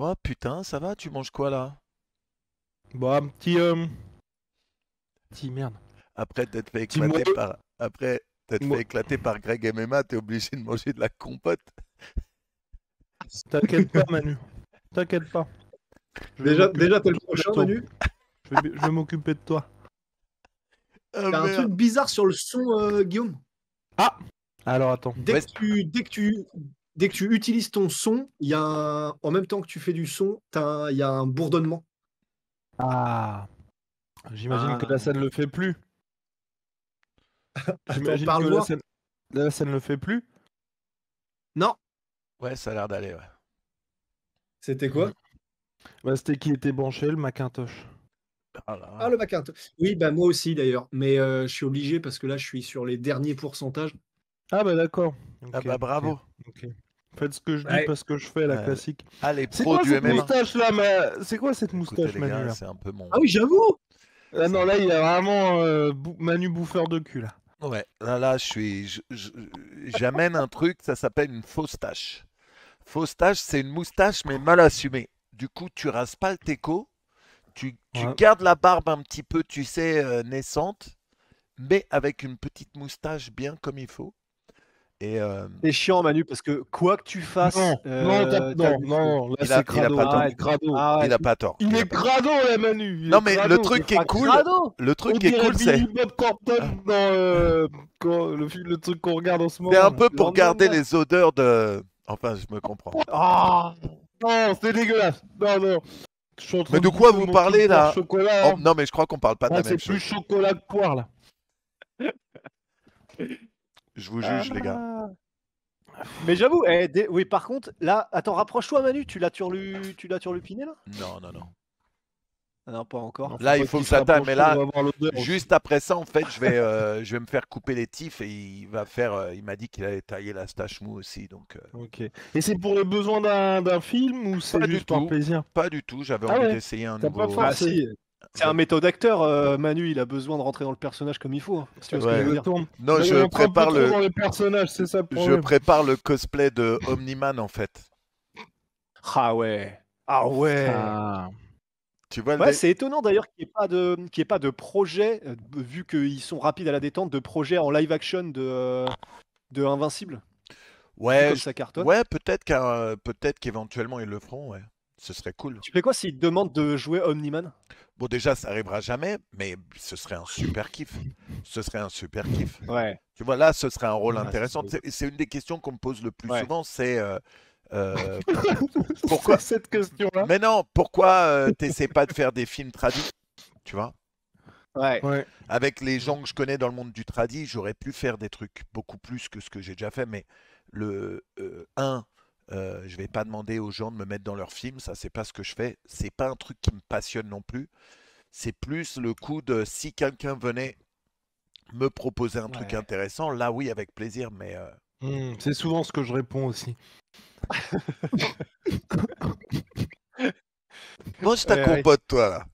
Oh putain, ça va, tu manges quoi là? Bah, un petit merde. Après t'être fait Petit éclater moelleux. par... Après t'être fait Mo- éclater par Greg MMA, t'es obligé de manger de la compote. T'inquiète pas, Manu. T'inquiète pas. Je vais Déjà, t'es le m'occuper de prochain, toi. Manu. Je vais m'occuper de toi. Ah T'as un truc merde. bizarre sur le son, Guillaume. Ah! Alors attends. Ouais, Dès que tu utilises ton son, en même temps que tu fais du son, il y a un bourdonnement. Ah! J'imagine que Ah. la scène le fait plus. Attends, J'imagine parle que voir. la scène le fait plus. Non, ouais, ça a l'air d'aller, ouais. c'était Mm. quoi? Bah, c'était qui était branché, le Macintosh. Ah là Ah, là. le Macintosh. Oui, bah moi aussi d'ailleurs. Mais je suis obligé parce que là, je suis sur les derniers pourcentages. Ah bah d'accord. Ah Ok, bah ok, bravo. ok. Faites ce que je dis Ouais. parce que je fais la Euh, classique. Ah, les C'est pros quoi du cette MMA. moustache là, C'est quoi cette Écoutez moustache, les Manu gars, là? c'est un peu mon... Ah oui, j'avoue. Ah non, là il y a vraiment Manu bouffeur de cul là. Ouais, là, j'amène un truc, ça s'appelle une fausse tache. Fausse tache, c'est une moustache, mais mal assumée. Du coup, tu rases pas le teco, tu Ouais. gardes la barbe un petit peu, tu sais, naissante, mais avec une petite moustache bien comme il faut. Et C'est chiant, Manu, parce que quoi que tu fasses, Non, t'as non, des cheveux. non, là Il a- c'est il a crado, pas là, tort. il est crado. Arrête. il a pas tort. Il il a est pas tort. crado là, Manu. Il Non, est mais crado. le truc qui est Pas cool, crado. le On truc qui est dirait cool, c'est Billy Bob Thornton dans le truc qu'on regarde en ce moment. c'est un là. peu pour Lendemain, garder là. les odeurs de. Enfin, je me comprends. Ah, Non, c'est dégueulasse. Non, non. Je suis en train Mais de de quoi bouffer vous mon parlez truc poire là? chocolat. Oh, Hein. non, mais je crois qu'on parle pas de Ah, la c'est même plus chose. chocolat que poire là. Je vous juge, les gars. mais j'avoue, oui, par contre, là, attends, rapproche-toi, Manu, tu l'as turlupiné là? Non, non, non. Ah non, pas encore. Non, Là, il pas faut qu'il que se j'attende, rapproche mais trop, là, on va avoir l'odeur aussi. juste après ça, en fait, je vais me faire couper les tifs et il va faire. Il m'a dit qu'il allait tailler la stache mou aussi, donc. Ok. Et c'est pour le besoin d'un film ou c'est Pas du juste par tout. plaisir? Pas du tout. J'avais Ah envie ouais. d'essayer un T'as pas nouveau. Ah forcé. si, c'est un méthode acteur, Manu, il a besoin de rentrer dans le personnage comme il faut, hein, si tu vois ce que je Ouais. veux dire. Exactement. Non, Là, il rentre un peu trop dans les personnages, c'est ça le je problème. prépare le cosplay de Omniman en fait. Ah ouais. Ah ouais. Ah. Tu vois le Ouais, dé- c'est étonnant d'ailleurs qu'il y ait pas de projet, vu qu'ils sont rapides à la détente, de projet en live action de Invincible. Vu Ouais, comme ça cartonne. ouais, peut-être qu'éventuellement ils le feront, ouais. Ce serait cool. Tu fais quoi s'ils te demandent de jouer Omni-Man? Bon, déjà, ça arrivera jamais, mais ce serait un super kiff. Ce serait un super kiff. Ouais. Tu vois, là, ce serait un rôle Ah, intéressant. c'est- C'est une des questions qu'on me pose le plus Ouais. souvent, c'est pourquoi C'est cette question-là? Mais non, pourquoi t'essaies pas de faire des films tradis? Tu vois? Ouais. Ouais. Avec les gens que je connais dans le monde du tradi, j'aurais pu faire des trucs beaucoup plus que ce que j'ai déjà fait, mais je vais pas demander aux gens de me mettre dans leurs films, ça c'est pas ce que je fais, c'est pas un truc qui me passionne non plus. C'est plus le coup de si quelqu'un venait me proposer un truc Ouais. intéressant, là oui avec plaisir, mais C'est souvent ce que je réponds aussi. mange ta Ouais, compote toi là.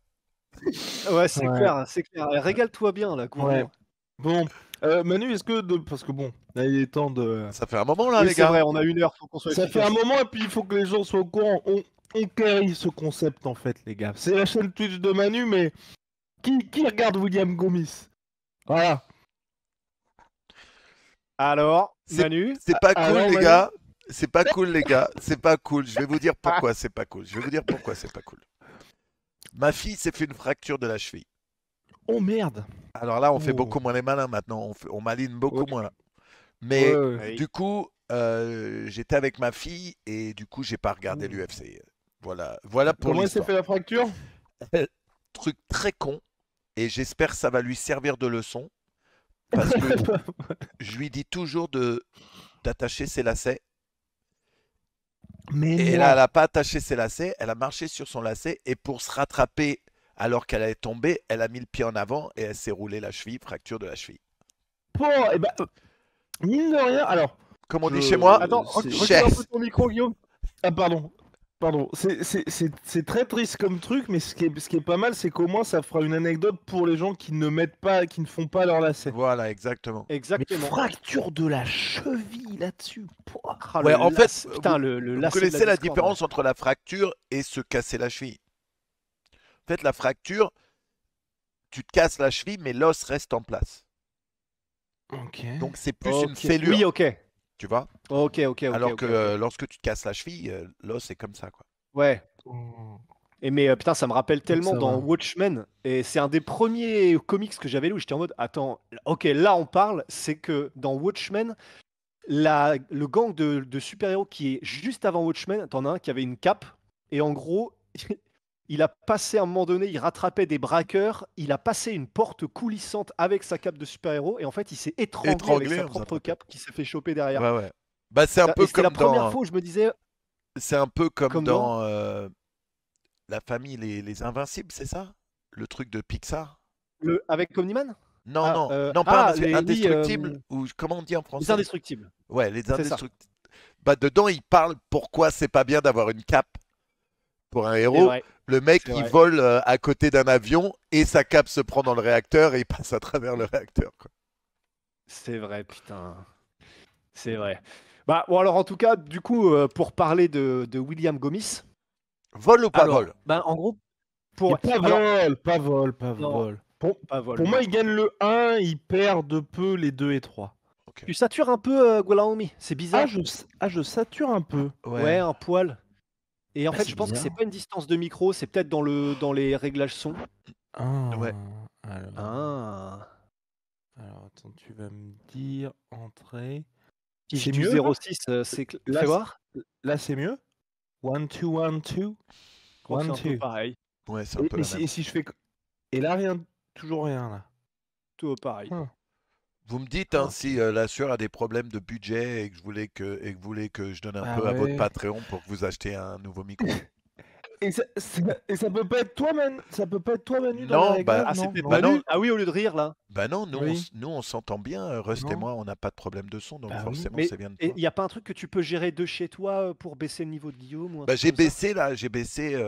Ouais, c'est Ouais. clair, c'est clair. Et régale-toi bien, là, gourmand. Ouais. Bon, Manu, est-ce que parce que bon, là il est temps de. Ça fait un moment là Oui, les c'est gars. vrai, on a 1 heure, faut qu'on soit Ça fait efficace. un moment et puis il faut que les gens soient au courant. On carry ce concept en fait, les gars. C'est la chaîne Twitch de Manu, mais qui regarde William Gomis? Voilà. Alors, C'est Manu, c'est pas Ah, cool alors, les Manu gars. C'est pas cool les gars. C'est pas cool. Je vais vous dire pourquoi c'est pas cool. Je vais vous dire pourquoi c'est pas cool. Ma fille s'est fait une fracture de la cheville. Oh merde. Alors là, on fait Oh. beaucoup moins les malins maintenant. On maline beaucoup Ouais. moins. Mais Ouais, ouais. Oui. du coup, j'étais avec ma fille et du coup, j'ai pas regardé Ouh. l'UFC. Voilà pour Comment il s'est l'histoire. fait la fracture? Truc très con et j'espère que ça va lui servir de leçon parce que je lui dis toujours d'attacher ses lacets. Mais Et non. là, elle n'a pas attaché ses lacets, elle a marché sur son lacet et pour se rattraper alors qu'elle allait tomber, elle a mis le pied en avant et elle s'est roulée la cheville, fracture de la cheville. Bon, et ben, mine de rien, alors. Comme on dit Je- chez moi, attends, c'est- recule un peu ton micro, Guillaume. Ah, pardon. Pardon, c'est très triste comme truc, mais ce qui est pas mal, c'est qu'au moins ça fera une anecdote pour les gens qui ne mettent pas, qui ne font pas leur lacet. Voilà, exactement. Mais Exactement. fracture de la cheville là-dessus. Pouah. Ah, Ouais, en fait, putain, le Vous lacet de connaissez la Discord, différence entre la fracture et se casser la cheville. En fait, la fracture, tu te casses la cheville, mais l'os reste en place. Ok. Donc c'est plus ouais. une Ok. fêlure, Oui, ok. tu vois. Ok. Alors que ok. lorsque tu te casses la cheville, l'os est comme ça, quoi. Ouais. Oh. Et mais putain, ça me rappelle tellement ça dans va. Watchmen. Et c'est un des premiers comics que j'avais lu où j'étais en mode attends, ok, là on parle. C'est que dans Watchmen, le gang de super-héros qui est juste avant Watchmen, t'en as un qui avait une cape. Et en gros, il a passé à un moment donné, il rattrapait des braqueurs. Il a passé une porte coulissante avec sa cape de super-héros. Et en fait, il s'est étranglé avec Étranglé, sa on vous propre attrape. cape qui s'est fait choper derrière. Ouais, ouais. Bah, c'est un Et peu c'était la comme première dans, fois où je me disais, c'est un peu comme comme dans. dans la famille les Invincibles, c'est ça? Le truc de Pixar? Avec Omniman. Non, Ah, non, pas oui, Indestructible, ou comment on dit en les français? indestructibles. Ouais, les C'est ça. Indestructibles. Bah, dedans, il parle pourquoi c'est pas bien d'avoir une cape pour un C'est héros. vrai. Le mec, C'est il vrai. vole à côté d'un avion et sa cape se prend dans le réacteur et il passe à travers le réacteur, quoi. C'est vrai, putain. C'est vrai. Bah, bon, alors en tout cas, du coup, pour parler de William Gomis, Vol ou pas alors, vol? ben, en gros, Et pour. Alors, pas non, vol. Pour, pas vol. pour moi, non. il gagne le 1, il perd de peu les 2 et 3. Ok. Tu satures un peu Gualaomi, c'est bizarre. Je sature un peu. Ouais, un poil. Et en Ah, fait, c'est je pense que c'est bizarre. pas une distance de micro, c'est peut-être dans les réglages son. Ah, Ouais. Ah. alors, attends, tu vas me dire entrée. Tige C'est du mieux, là 06, c'est. Là, Fais voir. Là, c'est mieux. 1, 2, 1, 2. Je crois que c'est 1, un peu 2. pareil. Ouais, c'est un peu la même. Et si je fais. Et là, rien. Toujours rien, là. Tout pareil. Ah. Vous me dites Ah. si la sueur a des problèmes de budget et que vous voulez que je donne un Ah peu à votre ouais. Patreon pour que vous achetiez un nouveau micro. Et ça peut pas être toi, Manu. Ça peut pas être toi, Manu, dans Non, les bah, réglages, Ah, non, c'était non. bah Manu. non. Ah oui, au lieu de rire là. Bah non, Oui. nous on s'entend bien, Rust et Non. moi, on n'a pas de problème de son, donc Bah oui. forcément Mais ça vient de il toi. n'y a pas un truc que tu peux gérer de chez toi pour baisser le niveau de Guillaume ou un Bah truc j'ai comme ça baissé là, j'ai baissé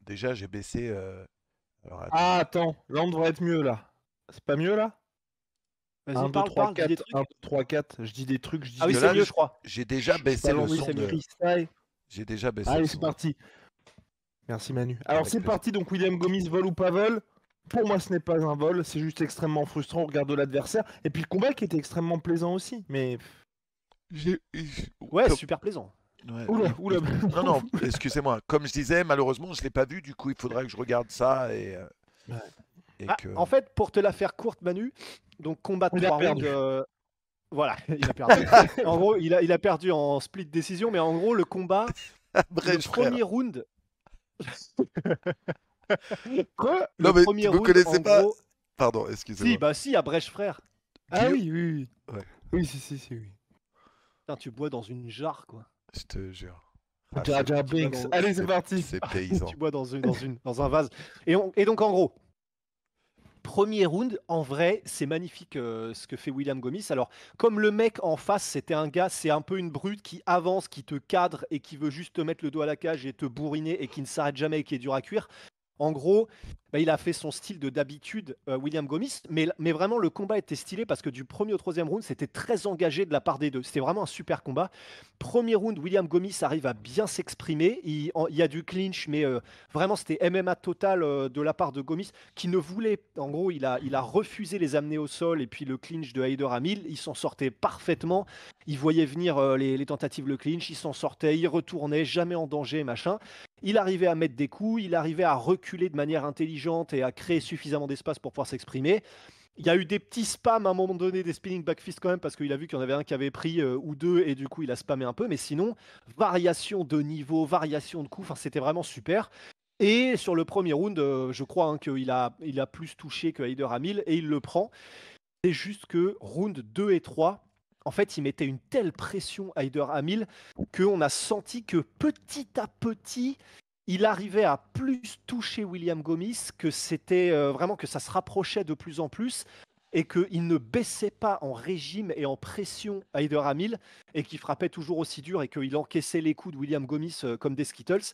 déjà j'ai baissé alors attends. Ah, attends. Là, on devrait être mieux, là. C'est pas mieux, là? Vas-y, 1, 2, 3, parle, dis des 4. trucs. 1, 2, 3, 4. Je dis des trucs, je dis Ah oui, des que c'est là, mieux, trucs. je crois. j'ai déjà Je suis baissé pas le loin son du de freestyle. j'ai déjà baissé Allez, le c'est son. parti. Merci, Manu. Alors, Avec c'est plaisir. parti. Donc, William Gomis, vol ou pas vol? Pour moi, ce n'est pas un vol. C'est juste extrêmement frustrant au regard de l'adversaire. Et puis, le combat qui était extrêmement plaisant aussi. Mais. Ouais, Comme- super plaisant. ouais, Oula. Non, non, excusez-moi. Comme je disais, malheureusement, je l'ai pas vu, du coup, il faudra que je regarde ça Ouais. et Ah, que en fait, pour te la faire courte, Manu, donc combat de Il a 3 perdu. rounds. Voilà, il a perdu. En gros, il a perdu en split décision, mais en gros, le combat, le Bref, frère. premier round. Quoi? Non, Le mais premier vous round, connaissez en pas. gros. Pardon, excusez-moi. Si, bah si, à Brèche, frère. Ah Guillaume- oui. Ouais. Oui, si, oui. Putain, tu bois dans une jarre, quoi. Je te jure. Ah, Jar Jar tu vas Binks. dans- Allez, c'est parti. c'est paysan. Tu bois dans un vase. Et donc, en gros, premier round, en vrai, c'est magnifique ce que fait William Gomis. Alors, comme le mec en face, c'était un gars, c'est un peu une brute qui avance, qui te cadre et qui veut juste te mettre le doigt à la cage et te bourriner et qui ne s'arrête jamais et qui est dur à cuire. En gros, bah, il a fait son style de d'habitude, William Gomis, mais vraiment le combat était stylé parce que du premier au troisième round, c'était très engagé de la part des deux. C'était vraiment un super combat. Premier round, William Gomis arrive à bien s'exprimer. Il y a du clinch, mais vraiment c'était MMA total de la part de Gomis qui ne voulait. En gros, il a refusé les amener au sol et puis le clinch de Haider Hamil. Il s'en sortait parfaitement. Il voyait venir les tentatives de clinch, il s'en sortait, il retournait, jamais en danger, machin. Il arrivait à mettre des coups, il arrivait à reculer de manière intelligente et à créer suffisamment d'espace pour pouvoir s'exprimer. Il y a eu des petits spams à un moment donné, des spinning back fists quand même, parce qu'il a vu qu'il y en avait un qui avait pris ou deux, et du coup il a spammé un peu. Mais sinon, variation de niveau, variation de coups, c'était vraiment super. Et sur le premier round, je crois qu'il a plus touché que Haider Hamil, et il le prend. C'est juste que round 2 et 3, en fait, il mettait une telle pression à Haider Hamil qu'on a senti que petit à petit, il arrivait à plus toucher William Gomis, que c'était vraiment que ça se rapprochait de plus en plus. et qu'il ne baissait pas en régime et en pression Haider Hamil et qu'il frappait toujours aussi dur et qu'il encaissait les coups de William Gomis comme des Skittles.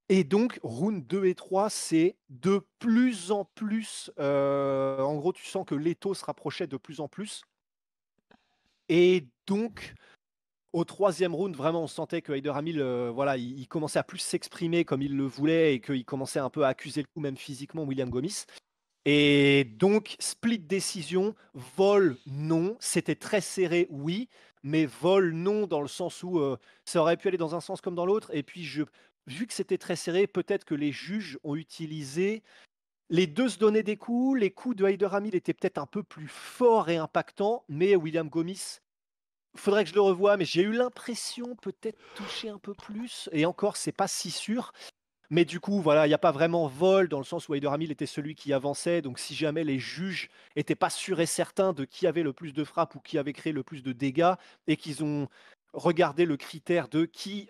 Et donc, round 2 et 3, c'est de plus en plus. En gros, tu sens que Leto se rapprochait de plus en plus. Et donc, au troisième round, vraiment, on sentait que Haider Hamil, voilà, il commençait à plus s'exprimer comme il le voulait et qu'il commençait un peu à accuser le coup, même physiquement, William Gomis. Et donc, split décision, vol, non. C'était très serré, oui, mais vol, non, dans le sens où ça aurait pu aller dans un sens comme dans l'autre. Et puis, vu que c'était très serré, peut-être que les juges ont utilisé. Les deux se donnaient des coups. Les coups de Haider Hamil étaient peut-être un peu plus forts et impactants, mais William Gomis, faudrait que je le revoie, mais j'ai eu l'impression peut-être toucher un peu plus. Et encore, c'est pas si sûr. Mais du coup, voilà, il n'y a pas vraiment vol dans le sens où Haider Hamil était celui qui avançait. Donc, si jamais les juges n'étaient pas sûrs et certains de qui avait le plus de frappes ou qui avait créé le plus de dégâts et qu'ils ont regardé le critère de qui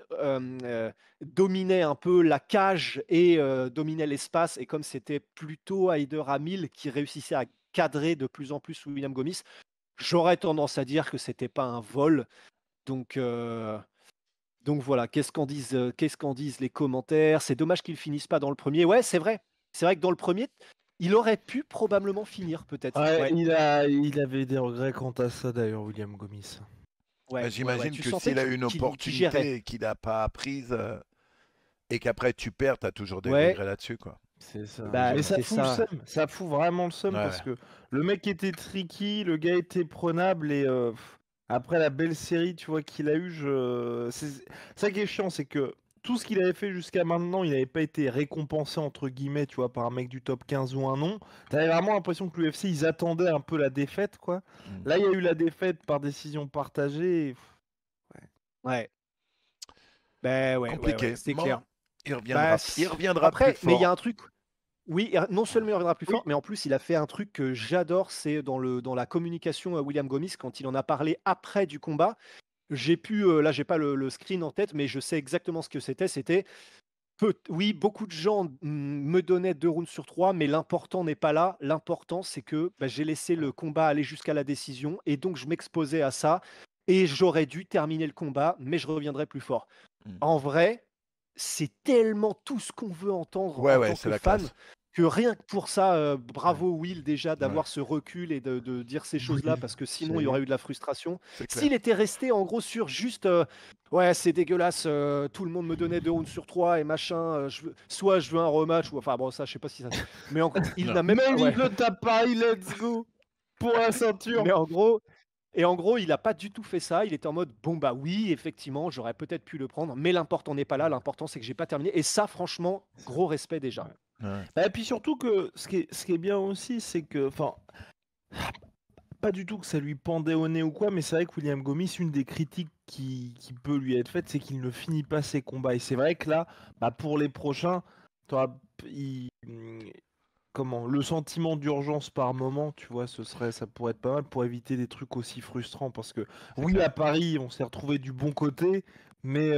dominait un peu la cage et dominait l'espace, et comme c'était plutôt Haider Hamil qui réussissait à cadrer de plus en plus William Gomis, j'aurais tendance à dire que c'était pas un vol. Donc, voilà, qu'est-ce qu'en disent les commentaires? C'est dommage qu'ils finissent pas dans le premier. Ouais, c'est vrai. C'est vrai que dans le premier, il aurait pu probablement finir, peut-être. Ouais, Ouais, il avait des regrets quant à ça d'ailleurs, William Gomis. ouais, ouais. J'imagine Tu que sentais s'il a eu une qu'il gérait. opportunité et qu'il n'a pas apprise et qu'après tu perds, tu as toujours des Ouais, regrets là-dessus, quoi. C'est ça. bah, Mais ça c'est fout le ça. seum. Ça fout vraiment le seum Ouais, parce ouais. que le mec était tricky, le gars était prenable et après la belle série, tu vois, qu'il a eu, c'est ça qui est chiant, c'est que tout ce qu'il avait fait jusqu'à maintenant, il n'avait pas été récompensé entre guillemets, tu vois, par un mec du top 15 ou un non. T'avais vraiment l'impression que l'UFC, ils attendaient un peu la défaite, quoi. Mm. Là, il y a eu la défaite par décision partagée. Ouais. Ben ouais, Compliqué. c'est Bon, clair. il Bah, reviendra plus après, mais il y a fort. un truc. Oui, non seulement il reviendra plus Oui. fort, mais en plus il a fait un truc que j'adore, c'est dans la communication à William Gomis, quand il en a parlé après du combat. J'ai pu, là j'ai pas le screen en tête, mais je sais exactement ce que c'était. C'était, oui, beaucoup de gens me donnaient 2 rounds sur 3, mais l'important n'est pas là. L'important, c'est que bah, j'ai laissé le combat aller jusqu'à la décision, et donc je m'exposais à ça, et j'aurais dû terminer le combat, mais je reviendrai plus fort. Mm. En vrai, c'est tellement tout ce qu'on veut entendre Ouais, en ouais, tant c'est que la fan, classe. que rien que pour ça, bravo Will déjà Ouais, d'avoir ce recul et de dire ces choses-là, Oui, parce que sinon il y c'est aurait eu de la frustration. c'est clair. S'il était resté en gros sur juste ouais, c'est dégueulasse, tout le monde me donnait 2 rounds sur 3 et machin, soit je veux un rematch, ou enfin bon, ça je sais pas si ça. Mais il Non. n'a même pas. Mais Ouais. il le tape pareil, let's go pour la ceinture. Mais en gros, il n'a pas du tout fait ça. Il était en mode bon, bah oui, effectivement, j'aurais peut-être pu le prendre, mais l'important n'est pas là. L'important, c'est que j'ai pas terminé. Et ça, franchement, gros respect déjà. Ouais. Et puis surtout que ce qui est bien aussi, c'est que, enfin, pas du tout que ça lui pendait au nez ou quoi, mais c'est vrai que William Gomis, une des critiques qui peut lui être faite, c'est qu'il ne finit pas ses combats. Et c'est vrai que là, bah, pour les prochains, comment, le sentiment d'urgence par moment, tu vois, ça pourrait être pas mal pour éviter des trucs aussi frustrants. Parce que oui, clair. à Paris, on s'est retrouvé du bon côté, mais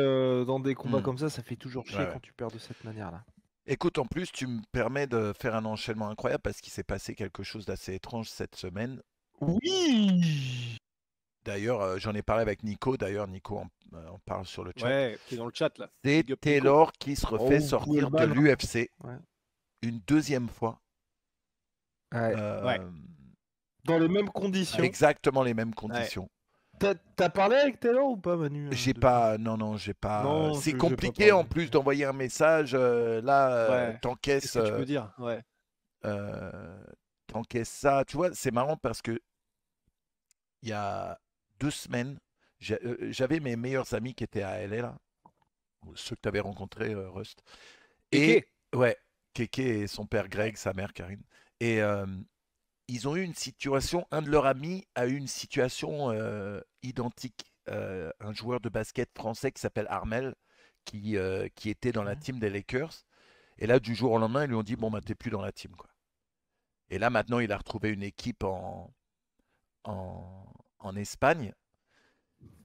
dans des combats Mm. comme ça fait toujours chier Ouais, quand ouais. tu perds de cette manière-là. Écoute, en plus, tu me permets de faire un enchaînement incroyable parce qu'il s'est passé quelque chose d'assez étrange cette semaine. Oui. D'ailleurs, j'en ai parlé avec Nico. D'ailleurs, Nico en parle sur le chat. Ouais, qui est dans le chat là. C'est Big up, Nico. Taylor qui se refait vous pouvez sortir le de ban, hein. l'UFC Ouais. une deuxième fois. Ouais. Ouais. Dans les mêmes conditions. Exactement les mêmes conditions. T'as parlé avec Taylor ou pas, Manu J'ai depuis pas, non, j'ai pas. Non, C'est j'ai compliqué pas en parlé. plus d'envoyer un message. Là, Ouais. t'encaisses, Qu'est-ce que tu peux dire? Ouais. t'encaisses ça. Tu vois, c'est marrant parce que il y a 2 semaines, j'avais mes meilleurs amis qui étaient à LA, là, ceux que tu avais rencontrés, Rust. Et Kéké. ouais, Kéké et son père Greg, sa mère Karine. Et ils ont eu une situation, un de leurs amis a eu une situation identique. Un joueur de basket français qui s'appelle Armel, qui était dans la team des Lakers. Et là, du jour au lendemain, ils lui ont dit, bon, bah, t'es plus dans la team, quoi. Et là, maintenant, il a retrouvé une équipe en Espagne.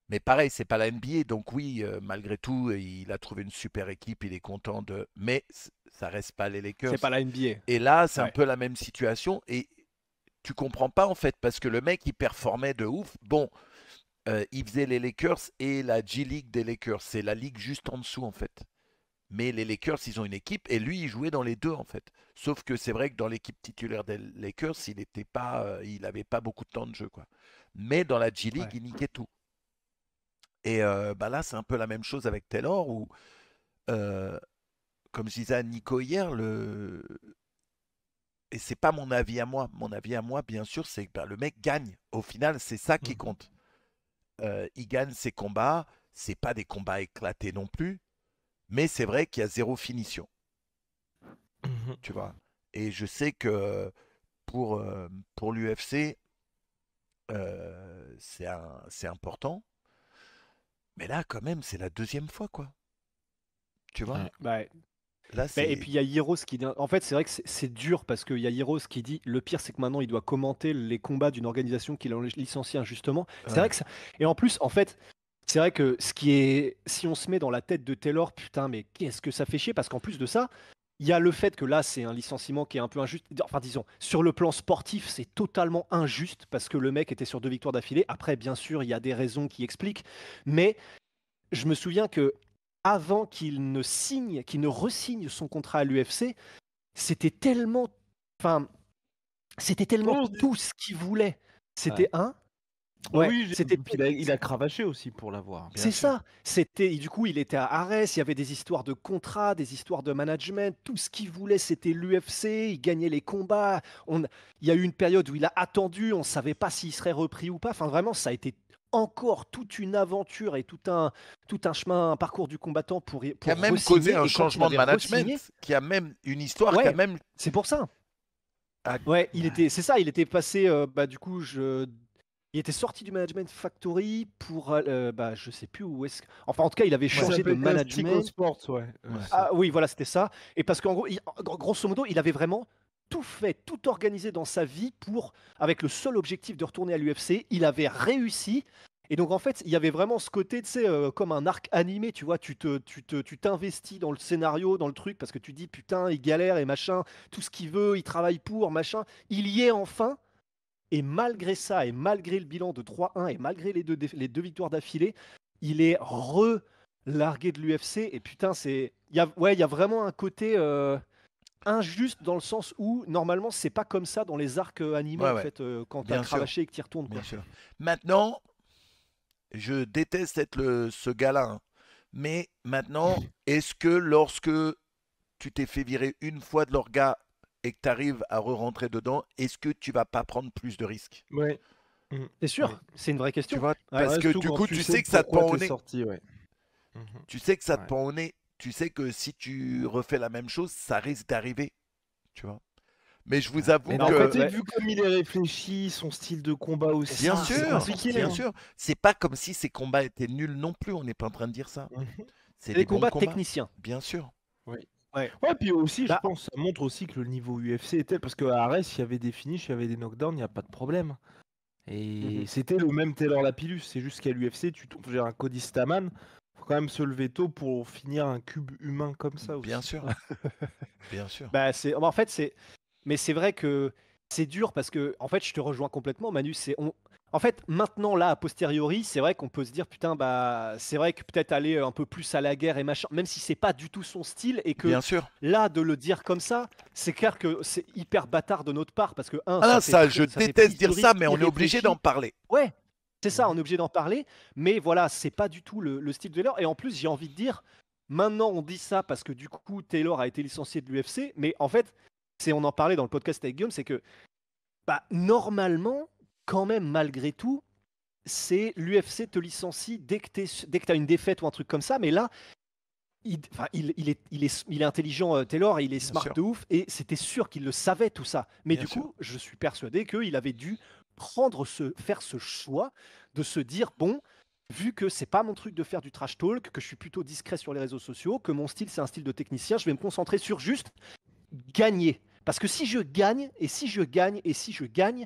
Mais pareil, c'est pas la NBA, donc oui, malgré tout, il a trouvé une super équipe, il est content de. Mais ça reste pas les C'est Lakers. pas la NBA. Et là, c'est un Ouais. peu la même situation. Et tu comprends pas en fait, parce que le mec il performait de ouf. Bon, il faisait les Lakers et la G-League des Lakers, c'est la ligue juste en dessous en fait. Mais les Lakers, ils ont une équipe et lui, il jouait dans les deux en fait. Sauf que c'est vrai que dans l'équipe titulaire des Lakers, il avait pas beaucoup de temps de jeu quoi. Mais dans la G-League, Ouais. il niquait tout. Et bah là, c'est un peu la même chose avec Taylor où, euh, comme je disais à Nico hier, et c'est pas mon avis à moi. Mon avis à moi, bien sûr, c'est que bah, le mec gagne. Au final, c'est ça qui compte. Il gagne ses combats. C'est pas des combats éclatés non plus. Mais c'est vrai qu'il y a zéro finition, tu vois. Et je sais que pour l'UFC, c'est important. Mais là, quand même, c'est la deuxième fois, quoi. Tu vois? Ouais. Ouais. Là, Et c'est... puis il y a Heroes qui dit. En fait, c'est vrai que c'est dur parce qu'il y a Heroes qui dit le pire, c'est que maintenant il doit commenter les combats d'une organisation qu'il a licenciée injustement. C'est vrai Ouais. que ça. Et en plus, en fait, c'est vrai que ce qui est. Si on se met dans la tête de Taylor, putain, mais qu'est-ce que ça fait chier parce qu'en plus de ça, il y a le fait que là, c'est un licenciement qui est un peu injuste. Enfin, disons, sur le plan sportif, c'est totalement injuste parce que le mec était sur 2 victoires d'affilée. Après, bien sûr, il y a des raisons qui expliquent. Mais je me souviens que avant qu'il ne signe, qu'il ne re-signe son contrat à l'UFC, c'était tellement, enfin, c'était tellement Oh, tout ce qu'il voulait. C'était un, ouais, oui, c'était, il a cravaché aussi pour l'avoir. Bien c'est sûr. ça. C'était, du coup, il était à Arès, il y avait des histoires de contrats, des histoires de management, tout ce qu'il voulait, c'était l'UFC, il gagnait les combats. Il y a eu une période où il a attendu, on ne savait pas s'il serait repris ou pas. Enfin, vraiment, ça a été encore toute une aventure et tout un chemin, un parcours du combattant pour Qui a même re-signer. causé un Et quand il changement de avait management. re-signé, Qui a même une histoire qui a ouais, même... c'est pour ça. Ah, Ouais, c'est ça, il était passé, du coup, il était sorti du Management Factory pour, je sais plus où est-ce. Enfin, en tout cas, il avait Ça changé de s'appelle Tico management. Sports, ouais. Ouais. Ah oui, voilà, c'était ça. Et parce qu'en gros, grosso modo, il avait vraiment tout fait, tout organisé dans sa vie avec le seul objectif de retourner à l'UFC. Il avait réussi. Et donc, en fait, il y avait vraiment ce côté, tu sais, comme un arc animé, tu vois, tu t'investis dans le scénario, dans le truc, parce que tu dis, putain, il galère et machin, tout ce qu'il veut, il travaille pour, machin. Il y est enfin. Et malgré ça, et malgré le bilan de 3-1, et malgré les deux victoires d'affilée, il est largué de l'UFC. Et putain, il y a vraiment un côté injuste dans le sens où, normalement, c'est pas comme ça dans les arcs animés, Ouais, en ouais. fait, quand Bien t'as sûr. cravaché et que t'y retournes, Bien quoi. sûr. Maintenant, je déteste être ce gars-là, hein. Mais maintenant, est-ce que lorsque tu t'es fait virer une fois de l'orga et que tu arrives à re-rentrer dedans, est-ce que tu vas pas prendre plus de risques? Ouais. C'est sûr, Ouais. c'est une vraie Tu question. vois? Ouais. Parce que surtout du quand coup, tu sais que ça te pourquoi pend au t'es nez. sorti, ouais. Tu sais que ça te Ouais. pend au nez. Tu sais que si tu refais la même chose, ça risque d'arriver. Tu vois? Mais je vous avoue Mais en en que... fait, ouais. vu comme il est réfléchi, son style de combat aussi, Bien ça, c'est sûr, compliqué. bien hein. sûr. C'est pas comme si ces combats étaient nuls non plus. On n'est pas en train de dire ça. Mhm. C'est C'est des des bons combats combats. techniciens. Bien sûr. Ouais. Ouais. Ouais, puis aussi, je Bah, pense, ça montre aussi que le niveau UFC est tel, parce qu'à Arès, il y avait des finishes, il y avait des knockdowns, il n'y a pas de problème. Et c'était le même Taylor Lapillus, c'est juste qu'à l'UFC, tu tombes vers un Cody Stamann, faut quand même se lever tôt pour finir un cube humain comme ça aussi. Bien sûr. Bien sûr. En fait, mais c'est vrai que c'est dur parce que, en fait, je te rejoins complètement, Manu. En fait, maintenant, là, a posteriori, c'est vrai qu'on peut se dire, putain, c'est vrai que peut-être aller un peu plus à la guerre et machin, même si c'est pas du tout son style et que Bien sûr. là, de le dire comme ça, c'est clair que c'est hyper bâtard de notre part parce que, Ah non, je fait déteste prise de dire ça, risque, mais on est obligé d'en irréfléchi. parler. Ouais, c'est ça, on est obligé d'en parler, mais voilà, c'est pas du tout le style de Taylor. Et en plus, j'ai envie de dire, maintenant on dit ça parce que du coup, Taylor a été licencié de l'UFC, mais en fait, on en parlait dans le podcast avec Guillaume, c'est que normalement, quand même, malgré tout, c'est l'UFC te licencie dès que tu as une défaite ou un truc comme ça, mais là, il est intelligent, Taylor, il est Bien smart sûr. de ouf, et c'était sûr qu'il le savait tout ça. Mais Bien du sûr. coup, je suis persuadé qu'il avait dû faire ce choix de se dire, bon, vu que c'est pas mon truc de faire du trash talk, que je suis plutôt discret sur les réseaux sociaux, que mon style c'est un style de technicien, je vais me concentrer sur juste gagner. Parce que si je gagne, et si je gagne, et si je gagne,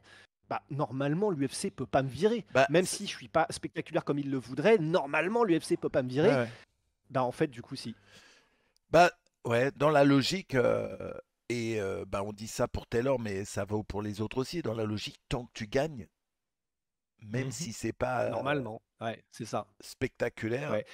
normalement l'UFC peut pas me virer. Bah, Même si je suis pas spectaculaire comme il le voudrait, normalement l'UFC peut pas me virer. ouais, ouais. En fait, du coup, si. Bah, ouais, dans la logique, Et on dit ça pour Taylor, mais ça vaut pour les autres aussi. Dans la logique, tant que tu gagnes, même Mhm. si c'est pas Normalement, ouais, c'est ça. spectaculaire, Ouais.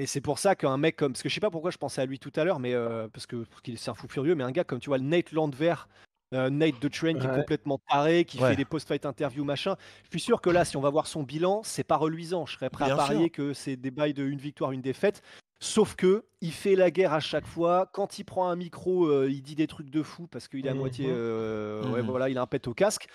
Et c'est pour ça qu'un mec comme parce que je sais pas pourquoi je pensais à lui tout à l'heure, mais parce qu'il c'est un fou furieux, mais un gars comme tu vois le Nate Landwehr, Nate The Train qui est Ouais. complètement taré, qui Ouais. fait des post-fight interviews machin. Je suis sûr que là, si on va voir son bilan, c'est pas reluisant. Je serais prêt à bien sûr. parier que c'est des bails de une victoire, une défaite. Sauf que il fait la guerre à chaque fois. Quand il prend un micro, il dit des trucs de fou parce qu'il est à moitié, ouais, Mhm. voilà, il a un pet au casque.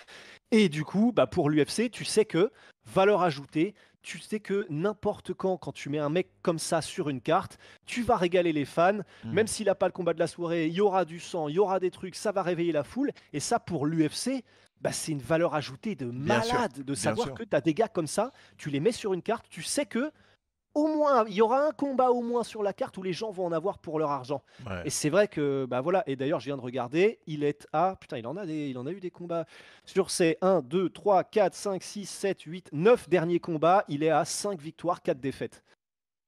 Et du coup, bah, pour l'UFC, tu sais que, valeur ajoutée, tu sais que n'importe quand tu mets un mec comme ça sur une carte, tu vas régaler les fans. Même Mhm. s'il n'a pas le combat de la soirée, il y aura du sang, il y aura des trucs, ça va réveiller la foule. Et ça, pour l'UFC, bah, c'est une valeur ajoutée de Bien sûr, malade de bien savoir sûr. que tu as des gars comme ça, tu les mets sur une carte, tu sais que au moins, il y aura un combat au moins sur la carte où les gens vont en avoir pour leur argent. Ouais. Et c'est vrai que, bah voilà, et d'ailleurs, je viens de regarder, il est à. Putain, il en a eu des combats. Sur ses 1, 2, 3, 4, 5, 6, 7, 8, 9 derniers combats, il est à 5 victoires, 4 défaites.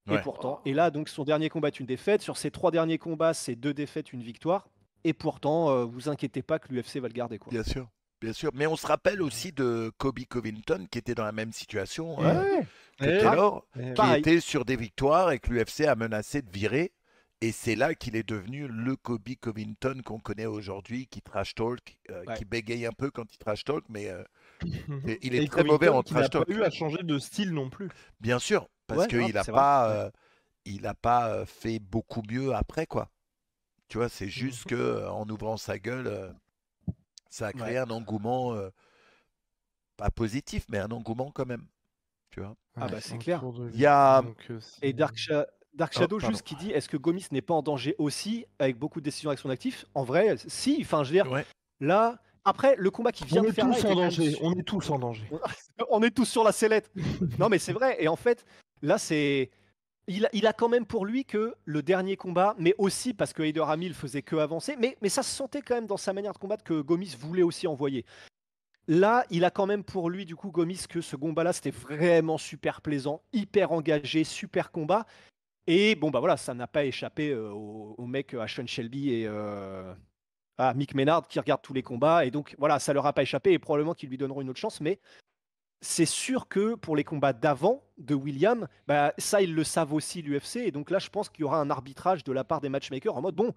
Et Ouais. pourtant, et là, donc, son dernier combat est une défaite. Sur ses 3 derniers combats, c'est 2 défaites, une victoire. Et pourtant, vous inquiétez pas que l'UFC va le garder, quoi. Bien sûr, bien sûr. Mais on se rappelle aussi de Kobe Covington qui était dans la même situation Ouais, que Eh, grave. Taylor, eh, qui Pareil. était sur des victoires et que l'UFC a menacé de virer. Et c'est là qu'il est devenu le Kobe Covington qu'on connaît aujourd'hui, qui trash talk, Ouais. qui bégaye un peu quand il trash talk, mais Mhm. il est Et très mauvais Covington en qui n'a trash pas talk. eu à changer de style non plus. Bien sûr, parce Ouais, grave, qu'il n'a c'est vrai. pas, il a pas fait beaucoup mieux après, quoi. Tu vois, c'est juste Mhm. que en ouvrant sa gueule, ça a créé Ouais. un engouement, pas positif, mais un engouement quand même. Tu vois. Ah Ouais, bah c'est clair. autour de Il y lui. a. Donc, Et Dark Oh, Shadow, pardon. juste qui dit est-ce que Gomis n'est pas en danger aussi avec beaucoup de décisions avec son actif? En vrai, si. Enfin, je veux dire, Ouais. là, après, le combat qu'il vient on de est faire là tous était en quand même. danger. On est tous en danger. On est tous sur la sellette. Non, mais c'est vrai. Et en fait, là, c'est. Il a quand même pour lui que le dernier combat, mais aussi parce que Heider Hamil faisait que avancer, mais ça se sentait quand même dans sa manière de combattre que Gomis voulait aussi envoyer. Là, il a quand même pour lui, du coup, Gomis, que ce combat-là, c'était vraiment super plaisant, hyper engagé, super combat. Et bon, bah voilà, ça n'a pas échappé au mec, à Sean Shelby et à Mick Maynard qui regardent tous les combats. Et donc, voilà, ça leur a pas échappé et probablement qu'ils lui donneront une autre chance. Mais c'est sûr que pour les combats d'avant de William, bah, ça, ils le savent aussi, l'UFC. Et donc là, je pense qu'il y aura un arbitrage de la part des matchmakers en mode, bon,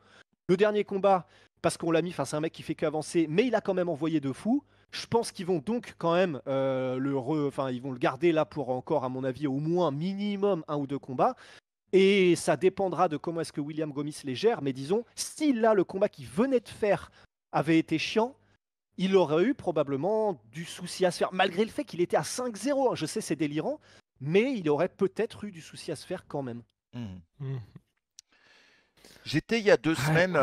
le dernier combat, parce qu'on l'a mis, c'est un mec qui fait qu'avancer, mais il a quand même envoyé de fou. Je pense qu'ils vont donc quand même ils vont le garder là pour encore, à mon avis, au moins minimum 1 ou 2 combats. Et ça dépendra de comment est-ce que William Gomis les gère. Mais disons, si là, le combat qu'il venait de faire avait été chiant, il aurait eu probablement du souci à se faire, malgré le fait qu'il était à 5-0. Je sais, c'est délirant, mais il aurait peut-être eu du souci à se faire quand même. Mhm. Mhm. J'étais il y a 2 Ouais. semaines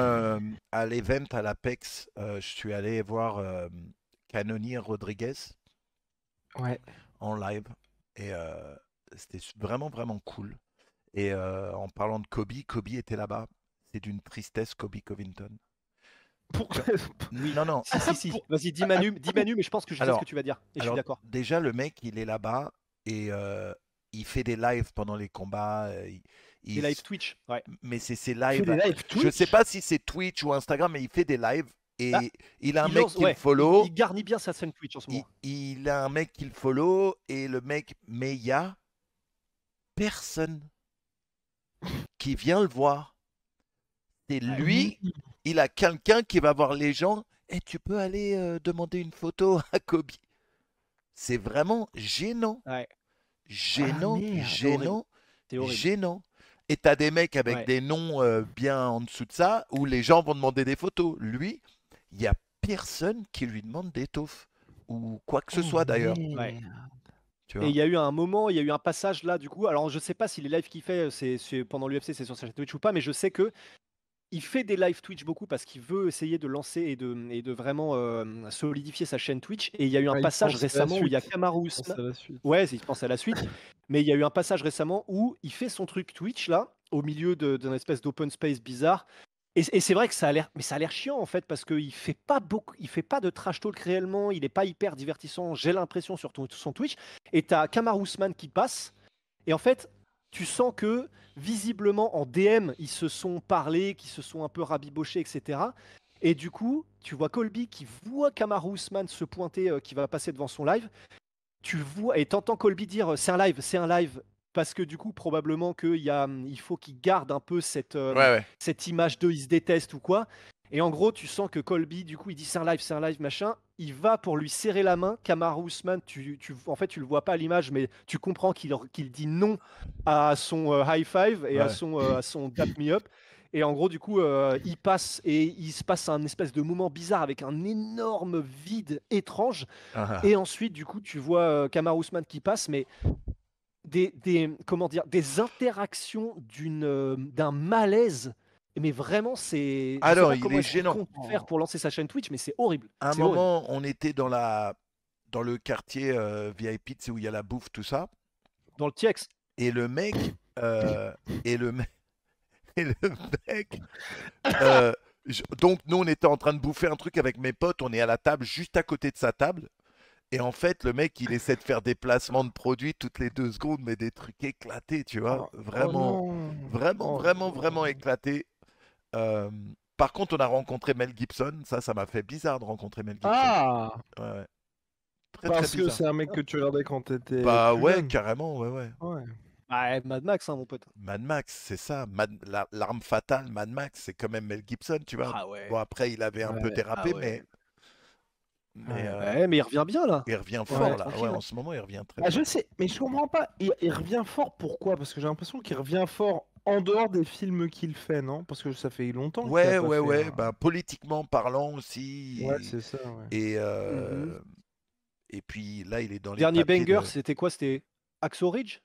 à l'event à l'Apex. Je suis allé voir Canonier Rodriguez Ouais. en live. Et c'était vraiment, vraiment cool. Et en parlant de Kobe, Kobe était là-bas. C'est d'une tristesse, Kobe Covington. Pour- Oui. Non, non. Si. Vas-y, dis Manu, mais je pense que je sais ce Alors, que tu vas dire. Et je suis alors d'accord. déjà, le mec, il est là-bas et il fait des lives pendant les combats. Les live Twitch, ouais. Mais c'est ses Il fait lives. des lives Je sais Twitch. pas si c'est Twitch ou Instagram, mais il fait des lives et Bah, il a un il mec lance, qui le ouais, follow. il garnit bien sa scène Twitch en ce Il, moment. il a un mec qui le follow et le mec, mais il y a personne qui vient le voir. C'est lui, il a quelqu'un qui va voir les gens. Et tu peux aller demander une photo à Kobe. C'est vraiment gênant. Ouais, Gênant, merde. gênant, c'est horrible. gênant. Et t'as des mecs avec Ouais. des noms bien en dessous de ça où les gens vont demander des photos. Lui, il n'y a personne qui lui demande des taufs ou quoi que ce soit d'ailleurs. Ouais. Tu Et vois. il y a eu un moment, il y a eu un passage là, du coup. Alors, je sais pas si les lives qu'il fait, c'est pendant l'UFC, c'est sur sa chaîne Twitch ou pas, mais je sais que il fait des live Twitch beaucoup parce qu'il veut essayer de lancer et de vraiment solidifier sa chaîne Twitch. Et il y a eu un Ah, il passage pense à la récemment où il y a suite. Kamaru Il pense Usman. à la suite. Ouais, il pense à la suite. Mais il y a eu un passage récemment où il fait son truc Twitch là, au milieu d'une espèce d'open space bizarre. Et c'est vrai que ça a l'air chiant en fait parce qu'il fait pas beaucoup, il fait pas de trash talk réellement, il est pas hyper divertissant. J'ai l'impression sur son Twitch. Et t'as Kamaru Usman qui passe. Et en fait, tu sens que visiblement en DM, ils se sont parlé, qu'ils se sont un peu rabibochés, etc. Et du coup, tu vois Colby qui voit Kamaru Usman se pointer, qui va passer devant son live. Tu vois, et t'entends Colby dire c'est un live, parce que du coup, probablement il faut qu'il garde un peu Ouais, ouais. cette image d'eux, ils se détestent ou quoi. Et en gros, tu sens que Colby, du coup, il dit c'est un live, machin. Il va pour lui serrer la main. Kamaru Usman, en fait, tu le vois pas à l'image, mais tu comprends qu'il dit non à son high five et Ouais. à son dap me up. Et en gros, du coup, il passe et il se passe un espèce de moment bizarre avec un énorme vide étrange. Ah, Et ensuite, du coup, tu vois Kamaru Usman qui passe, mais comment dire, des interactions d'un malaise. Mais vraiment, je sais Alors, pas il comment est est-ce qu'il gênant. compte faire pour lancer sa chaîne Twitch, mais c'est horrible. À un C'est horrible. moment, on était dans le quartier VIP, tu sais, où il y a la bouffe, tout ça. Dans le TX. Et le mec, euh, et le mec, et le mec, euh, donc nous on était en train de bouffer un truc avec mes potes, on est à la table juste à côté de sa table, et en fait le mec il essaie de faire des placements de produits toutes les 2 secondes, mais des trucs éclatés, tu vois, Oh vraiment, non. vraiment, Oh vraiment, non. vraiment éclatés. Euh, Par contre, on a rencontré Mel Gibson, ça m'a fait bizarre de rencontrer Mel Gibson. Ah, Ouais, ouais. Très très parce que bizarre. c'est un mec que tu regardais quand t'étais Bah plus ouais, jeune. carrément, ouais, ouais. Ouais. Ouais, Mad Max, hein, mon pote. Mad Max, c'est ça. L'arme fatale, Mad Max, c'est quand même Mel Gibson, tu vois. Ah ouais. Bon, après, il avait un peu Ouais. dérapé, Ah ouais. mais Ouais. Ouais, mais il revient bien là. il revient Ouais, fort, là. tranquille, Ouais, hein. en ce moment, il revient très Ah, bien. je sais, mais je comprends pas. Il revient fort, pourquoi? Parce que j'ai l'impression qu'il revient fort en dehors des films qu'il fait, non? Parce que ça fait longtemps qu'il a Ouais, pas ouais, fait ouais. un. Ben, politiquement parlant Ouais, aussi. c'est ça, ouais. Et, Mhm. et puis là, il est dans les Dernier papiers banger, de. c'était quoi? C'était Axo Ridge?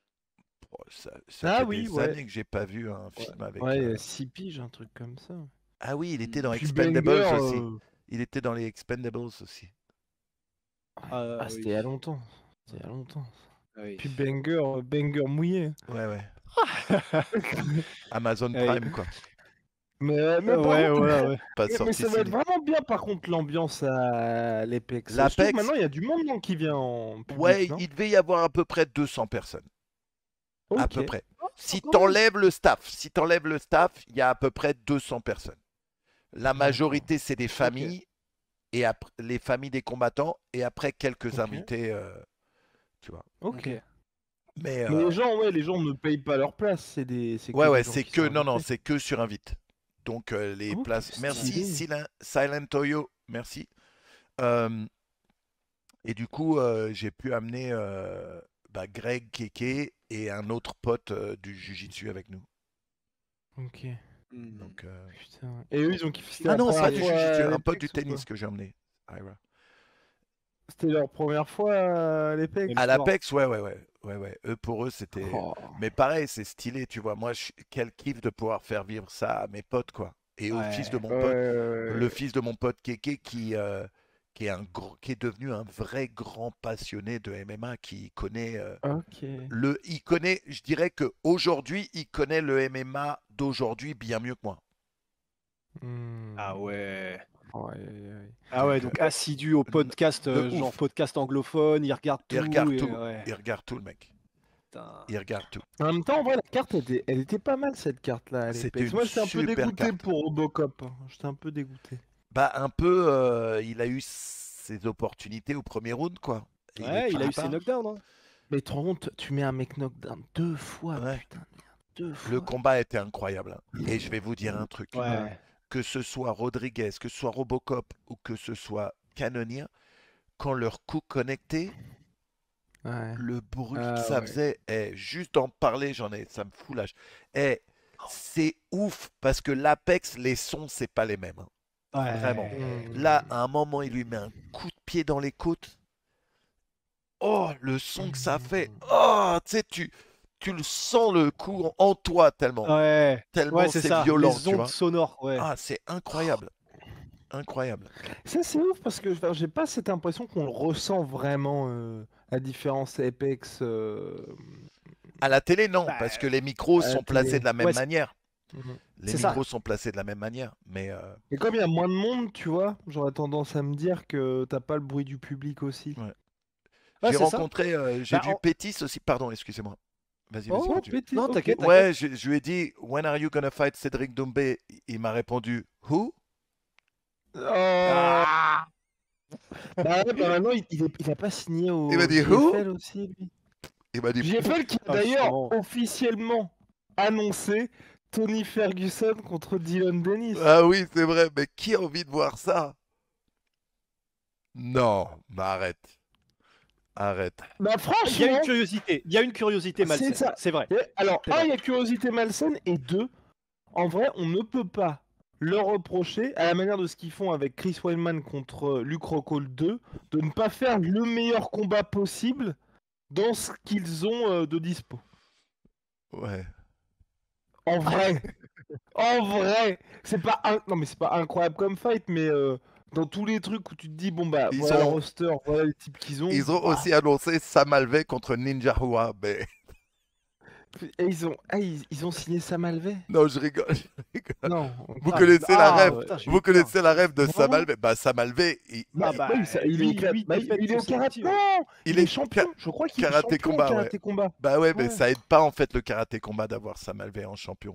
Oh, ça Ah fait oui, des ouais. années que j'ai pas vu un Ouais, film avec. ouais, il y a 6 piges, un truc comme ça. Ah oui, il était dans Puis Expendables Banger. aussi. Il était dans les Expendables aussi. Ah, c'était il y a longtemps. C'était il y a longtemps. Oui. Puis Banger mouillé. Ouais, ouais. Amazon Ouais. Prime, quoi. Mais par Ouais, contre, voilà, ouais. Pas de mais sortie ça va être ciné. vraiment bien, par contre, l'ambiance à l'Apex. Surtout que L'Apex, maintenant, il y a du monde non, qui vient en public, ouais, non? il devait y avoir à peu près 200 personnes. À peu Ok. près. Si quand même. t'enlèves le staff, il y a à peu près 200 personnes. La majorité, c'est des familles, et après, les familles des combattants, et après quelques Ok. invités, tu vois. Ok. Mais Mais les gens ne payent pas leur place, c'est que ouais, des ouais, gens c'est qui que sont non, non, invités. c'est que sur invite. Donc les Ok, places. Merci stylé. Silent Toyo, merci. Euh, et du coup, j'ai pu amener bah, Greg, Keke et un autre pote du Jiu-Jitsu avec nous. Ok. Donc, Putain. Et eux, ils ont kiffé. C'était ah la non, première pas du fois Jiu-Jitsu, à un pote du l'Apex ou tennis quoi? que j'ai emmené. Ira. C'était leur première fois à l'Apex? À l'Apex, ouais, ouais, ouais, ouais, ouais. Pour eux, c'était. Oh. Mais pareil, c'est stylé, tu vois. Moi, quel kiff de pouvoir faire vivre ça à mes potes, quoi. Et au fils de Ouais. mon pote, le Ouais. fils de mon pote Keke, qui est devenu un vrai grand passionné de MMA, qui connaît Ok. il connaît, je dirais que aujourd'hui, il connaît le MMA d'aujourd'hui bien mieux que moi. Ah ouais. Ouais, ouais, ouais. Ah ouais, Donc, donc assidu au podcast, de genre ouf. podcast anglophone, il regarde Il tout. regarde Et, tout. ouais. Il regarde tout, le mec. Putain. Il regarde tout. En même temps, en vrai, la carte, elle était pas mal, cette carte-là, à C'était l'Apex. une Moi, j'étais un peu super dégoûté carte. pour Robocop. J'étais un peu dégoûté. Bah, un peu, il a eu ses opportunités au premier round, quoi. Et Ouais, il a les eu ses pas. knockdowns. Hein. Mais tu te rends compte, tu mets un mec knockdown 2 fois, Ouais. putain de merde. 2 Le fois. combat était incroyable, hein. Et je vais vous dire un truc. Ouais. Que ce soit Rodriguez, que ce soit Robocop ou que ce soit Cannonier, quand leur coup connectait, Ouais. le bruit que Ah ça ouais. faisait, juste d'en parler, ça me fout l'âge. C'est ouf parce que l'Apex, les sons, c'est pas les mêmes, hein. Ouais. Vraiment. Hmm. Là, à un moment, il lui met un coup de pied dans les côtes. Oh, le son que ça fait. Oh, tu sais, tu le sens le coup en toi tellement. Ouais. Ouais, Tellement c'est c'est ça. violent, Les tu ondes vois. sonores. Ouais. Ah, c'est incroyable. Incroyable. Ça, c'est ouf parce que enfin, j'ai pas cette impression qu'on le ressent vraiment, la différence Apex À la télé, non, Bah, parce que les micros à la sont placés télé. de la même ouais, manière. Mhm. Les c'est ça. micros sont placés de la même manière. Mais Et comme il y a moins de monde, tu vois, j'aurais tendance à me dire que t'as pas le bruit du public aussi. ouais. Ouais, J'ai c'est ça. rencontré, j'ai Bah, vu Pétis aussi. Pardon, excusez-moi. Vas-y, Oh, vas-y, continue. pété, non, ok. t'inquiète. Ouais, je lui ai dit, when are you gonna fight Cédric Doumbé? Il m'a répondu, who? Oh. Ah Bah ouais, bah maintenant, il a pas signé Il m'a au dit, who? JFL aussi, lui. Il m'a dit, JFL qui a Ah, d'ailleurs sûrement. officiellement annoncé Tony Ferguson contre Dylan Dennis. ah oui, c'est vrai, mais qui a envie de voir ça? Non, mais arrête. Arrête. Bah Il y a franchement, une curiosité. Il y a une curiosité c'est malsaine. ça. C'est vrai. Alors, C'est un, vrai. il y a curiosité malsaine, et deux, en vrai, on ne peut pas leur reprocher, à la manière de ce qu'ils font avec Chris Weidman contre Luke Rockhold 2, de ne pas faire le meilleur combat possible dans ce qu'ils ont de dispo. Ouais. En vrai. En vrai. C'est pas non mais c'est pas incroyable comme fight, mais dans tous les trucs où tu te dis bon bah Ils voilà le ont- roster, voilà les types qu'ils ont. Ils ont ouah. aussi annoncé Sam Alvey contre Ninja Rua, mais Et ils ont signé Sam Alvey. non, je rigole. Je rigole. Non. Vous Ah, connaissez la rêve? putain, j'ai eu Vous peur. connaissez la rêve de Sam Vraiment Alvey? Bah, Sam Alvey, Bah, bah, oui, il est huit- au huit bah, défaites il est au karaté. consécutives. Non, il est champion. ca- Je crois qu'il est karaté champion combat, au karaté combat. Bah ouais, mais Ouais. ça aide pas en fait le karaté combat d'avoir Sam Alvey en champion.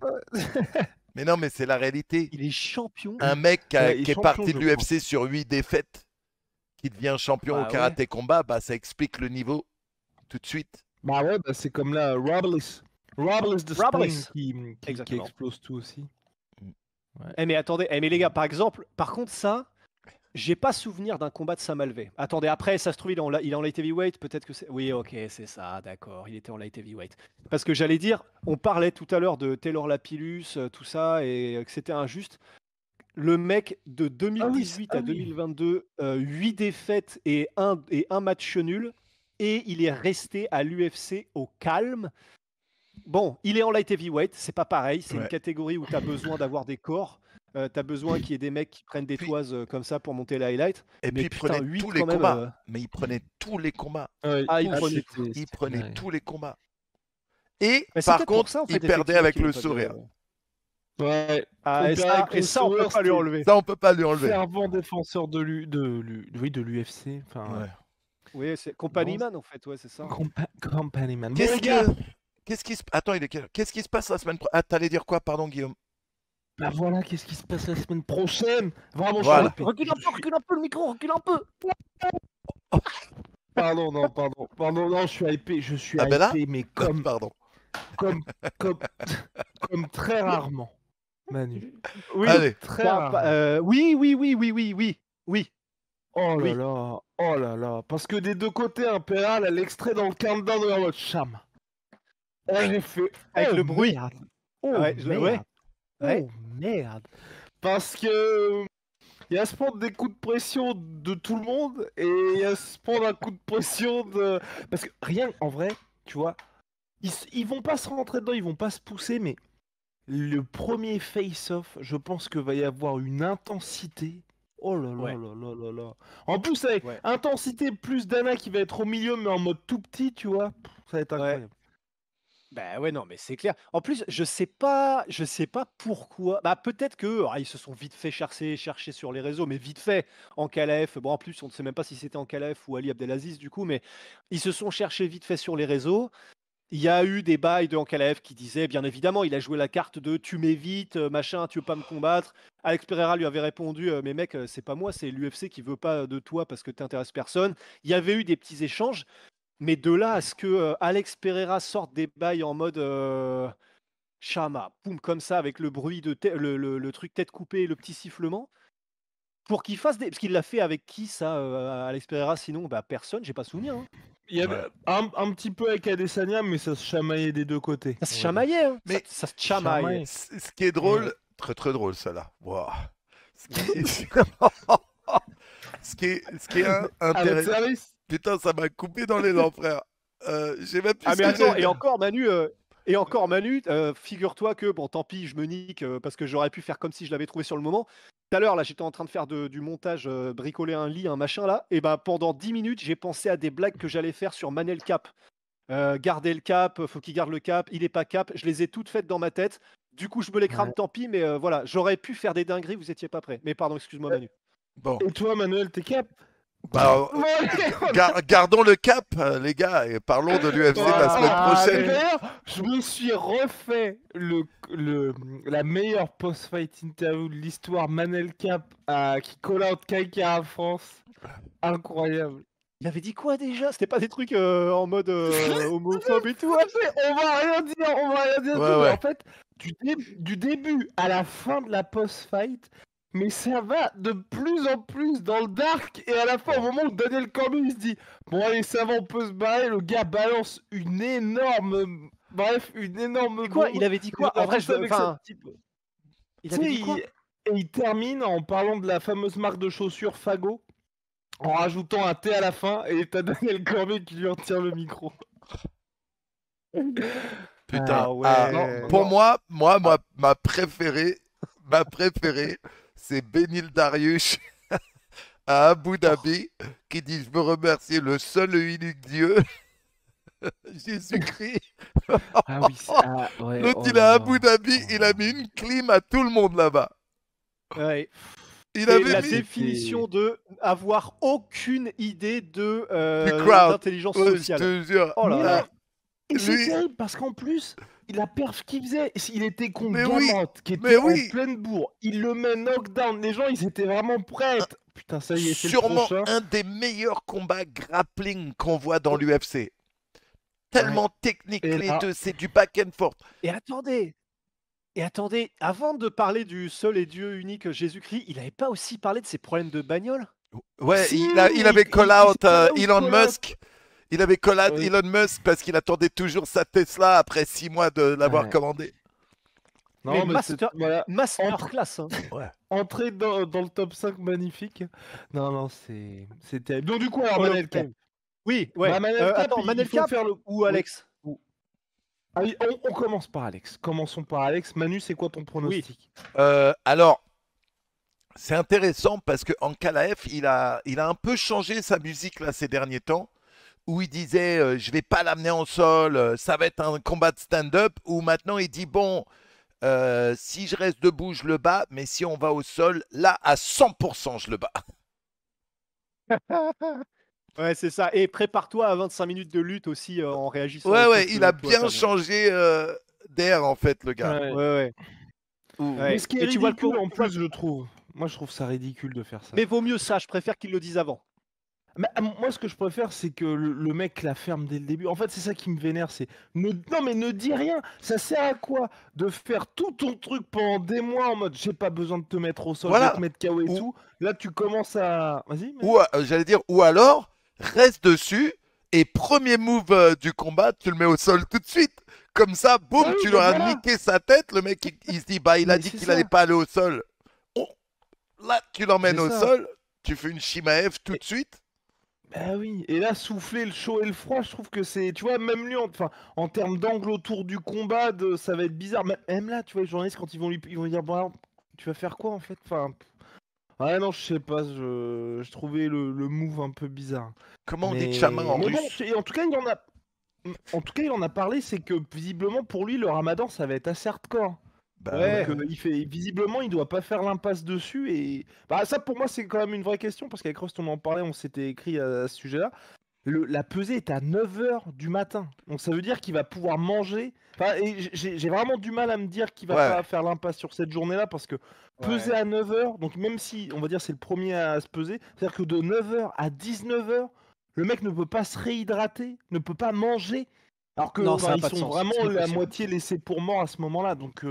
Mais non, mais c'est la réalité. Il est champion. Un mec qui, Ouais, il est qui est champion, parti de je crois. l'UFC sur 8 défaites, qui devient champion Bah au ouais. karaté combat, bah ça explique le niveau tout de suite. Bah ouais, bah, c'est comme là Robles the Robles. Spring qui Exactement. explose tout aussi. Eh mais attendez, mais les gars, par contre ça, j'ai pas souvenir d'un combat de Sam Alvey. Attendez, après, ça se trouve, il est en light heavyweight, peut-être que c'est... Oui, ok, c'est ça, d'accord, il était en light heavyweight. Parce que j'allais dire, on parlait tout à l'heure de Taylor Lapillus, tout ça, et que c'était injuste. Le mec, de 2018 à oui. 2022, 8 défaites et un match nul, et il est resté à l'UFC au calme. Bon, il est en light heavyweight, c'est pas pareil, c'est une Ouais. catégorie où tu as besoin d'avoir des corps, tu as besoin qu'il y ait des mecs qui prennent des Puis- toises comme ça pour monter les highlights. Et Mais puis il putain, prenait 8 tous les quand même, combats. Mais il prenait tous les combats. Ouais, Ah, il Ah, prenait c'était- Il c'était prenait dingue. tous les combats. Et Mais c'est par peut-être pour contre, ça, en fait, il perdait effectivement, avec qu'il le est pas de- sourire. Ouais. Ah, On et perd ça, avec le on peut sourire, pas lui c'était- enlever. Ça, on peut pas lui enlever. Fervent défenseur de l'UFC. Enfin, Ouais. Oui, c'est Company Man en fait, ouais, c'est ça. Company Man. Bon, Qu'est-ce les gars, Qu'est-ce qui se... Attends, il est quelle heure? Qu'est-ce qui se passe la semaine prochaine? Ah, t'allais dire quoi, pardon, Guillaume? bah voilà, qu'est-ce qui se passe la semaine prochaine? Vraiment, Voilà. je suis Recule un peu, recule un peu le micro, recule un peu. Pardon, non, je suis hypé, Ah ben là mais comme, Pardon. comme, comme, comme très rarement, Manu. Oui, Allez. très Bah, rarement. oui. Oh là oui. là, oh là là. Parce que des deux côtés, Impérial a l'extrait dans le countdown de leur cham. Oh, j'ai fait. Avec oh, le bruit. merde. Oh, Ouais, merde. ouais. Ouais. Oh merde. Parce que. Il y a ce prendre des coups de pression de tout le monde et il y a ce prendre un coup de pression de. Parce que rien, en vrai, tu vois, ils vont pas se rentrer dedans, ils vont pas se pousser, mais le premier face-off, je pense que va y avoir une intensité. Oh là là Ouais. là là là là. En plus, avec Ouais. intensité plus Dana qui va être au milieu, mais en mode tout petit, tu vois, ça va être incroyable. Bah ouais, non, mais c'est clair. En plus, je sais pas pourquoi. Bah peut-être que ils se sont vite fait chercher sur les réseaux, mais vite fait en KLF. Bon, en plus, on ne sait même pas si c'était en KLF ou Ali Abdelaziz du coup, mais ils se sont cherchés vite fait sur les réseaux. Il y a eu des bails de Ankalaev qui disaient, bien évidemment, il a joué la carte de tu m'évites, machin, tu veux pas me combattre. Alex Pereira lui avait répondu, mais mec, c'est pas moi, c'est l'UFC qui veut pas de toi parce que t'intéresses personne. Il y avait eu des petits échanges, mais de là à ce que Alex Pereira sorte des bails en mode chama, poum, comme ça, avec le bruit de le truc tête coupée et le petit sifflement, pour qu'il fasse des. Parce qu'il l'a fait avec qui ça, Alex Pereira? Sinon, bah personne, j'ai pas souvenir. Hein. Il y avait un petit peu avec Adesanya, mais ça se chamaillait des deux côtés. Ça se chamaillait, hein. Mais- ça se chamaille. Chamaille. Ce qui est drôle, très drôle ça là. Wow. Ce qui est Arrête intéressant. service. Putain, ça m'a coupé dans l'élan, frère. J'ai même plus Ah ce mais que attends, j'allais et dire. encore Manu, figure-toi que, bon tant pis, je me nique, parce que j'aurais pu faire comme si je l'avais trouvé sur le moment. Tout à l'heure, là, j'étais en train de faire du montage, bricoler un lit, un machin, là, et ben pendant 10 minutes, j'ai pensé à des blagues que j'allais faire sur Manel Cap. Garder le cap, faut qu'il garde le cap, il est pas cap, je les ai toutes faites dans ma tête. Du coup, je me les crame, Ouais. tant pis, mais voilà, j'aurais pu faire des dingueries, vous étiez pas prêts. Mais pardon, excuse-moi Manu. Bon, Et toi, Manuel, t'es cap? Bah, gardons le cap, les gars, et parlons de l'UFC la semaine prochaine. D'ailleurs, je me suis refait la meilleure post-fight interview de l'histoire, Manel Cap qui call out Kai Kara France. Incroyable. Il avait dit quoi déjà? C'était pas des trucs en mode homophobe et tout? On va rien dire, Ouais, mais ouais. en fait, du début à la fin de la post-fight, mais ça va de plus en plus dans le dark, et à la fin, au moment où Daniel Cormier il se dit bon allez ça va, on peut se barrer, le gars balance une énorme Et quoi? Il avait dit quoi? En vrai, il Tu avait sais, dit quoi? et il termine en parlant de la fameuse marque de chaussures Fago, en rajoutant un T à la fin, et t'as Daniel Cormier qui lui retire le micro. Putain, Ah ouais. pour moi, ma préférée, c'est Benil Dariush à Abu Dhabi qui dit je veux remercier le seul et unique Dieu, Jésus-Christ. Ah oui, ouais. L'autre, Oh il est là à là. Abu Dhabi, il a mis une clim à tout le monde là-bas. Ouais. Il C'est avait la mis définition de avoir aucune idée de du crowd. d'intelligence Ouais, je sociale. te jure. Oh là Mais là. là, et c'est Lui- terrible parce qu'en plus, la perf qu'il faisait, il était contre Mais oui, Gamrot, qui mais était oui. en pleine bourre. Il le met knockdown. Les gens, ils étaient vraiment prêts. Putain, ça y est, c'est le Sûrement prochain. un des meilleurs combats grappling qu'on voit dans l'UFC. Tellement technique, Et les là- deux, c'est du back and forth. Et attendez, avant de parler du seul et Dieu unique Jésus-Christ, il n'avait pas aussi parlé de ses problèmes de bagnole? Ouais, Si, il avait call il out s'est call out, Elon call out. Musk. Il avait call out Oui. Elon Musk parce qu'il attendait toujours sa Tesla après 6 mois de l'avoir Ouais. commandée. Non, Mais mais c'est- voilà. masterclass. Hein. Entrer dans le top 5 magnifique. Non, c'est terrible. Donc du coup, alors Manel Cap. Oui, ouais. Bah, Manel Cap, attends, il Manel faut Cap faire le... ou Alex? Ah oui, on commence par Alex. Commençons par Alex. Manu, c'est quoi ton pronostic? Alors, c'est intéressant parce qu'en KLF, il a un peu changé sa musique là ces derniers temps, où il disait je vais pas l'amener en sol, ça va être un combat de stand-up, où maintenant il dit bon, si je reste debout, je le bats, mais si on va au sol, là à 100%, je le bats. Ouais, c'est ça. Et prépare-toi à 25 minutes de lutte aussi en réagissant. Ouais, il a bien changé d'air en fait, le gars. Ouais. Mais ce qui est Et tu vois le ridicule coup- en plus, je trouve. Moi, je trouve ça ridicule de faire ça. Mais vaut mieux ça, je préfère qu'ils le disent avant. Mais, moi, ce que je préfère, c'est que le mec la ferme dès le début. En fait, c'est ça qui me vénère. C'est non, mais ne dis rien. Ça sert à quoi de faire tout ton truc pendant des mois en mode j'ai pas besoin de te mettre au sol, Voilà. je vais te mettre KO et tout. Là, tu commences à. Vas-y. Mais... Ou j'allais dire, ou alors reste dessus et premier move du combat, tu le mets au sol tout de suite. Comme ça, boum, Ah oui, tu mais leur as voilà. niqué sa tête. Le mec, il se dit, bah, il a Mais dit c'est qu'il ça. allait pas aller au sol. Oh, là, tu l'emmènes C'est au ça. sol, tu fais une Shimaev tout de suite. Bah oui, et là, souffler le chaud et le froid, je trouve que c'est. Tu vois, même lui, en termes d'angle autour du combat, ça va être bizarre. Même là, tu vois, les journalistes, quand ils vont lui dire, bon, alors, tu vas faire quoi en fait? Ouais, non, je sais pas, je trouvais le move un peu bizarre. Comment on dit chaman en Mais bon, russe? et en tout cas, il en a parlé, c'est que visiblement, pour lui, le ramadan, ça va être assez hardcore. Bah, Ouais. Donc, visiblement, il doit pas faire l'impasse dessus. Et bah, ça, pour moi, c'est quand même une vraie question. Parce qu'avec Rust, on en parlait, on s'était écrit à ce sujet-là. La pesée est à 9h du matin. Donc, ça veut dire qu'il va pouvoir manger. Et j'ai vraiment du mal à me dire qu'il va Ouais. pas faire l'impasse sur cette journée-là. Parce que peser à 9h, donc même si, on va dire, c'est le premier à se peser, c'est-à-dire que de 9h à 19h, le mec ne peut pas se réhydrater, ne peut pas manger. Alors que Non, ça a ils pas de sont sens, vraiment c'est pas la possible. moitié laissés pour mort à ce moment-là. Donc,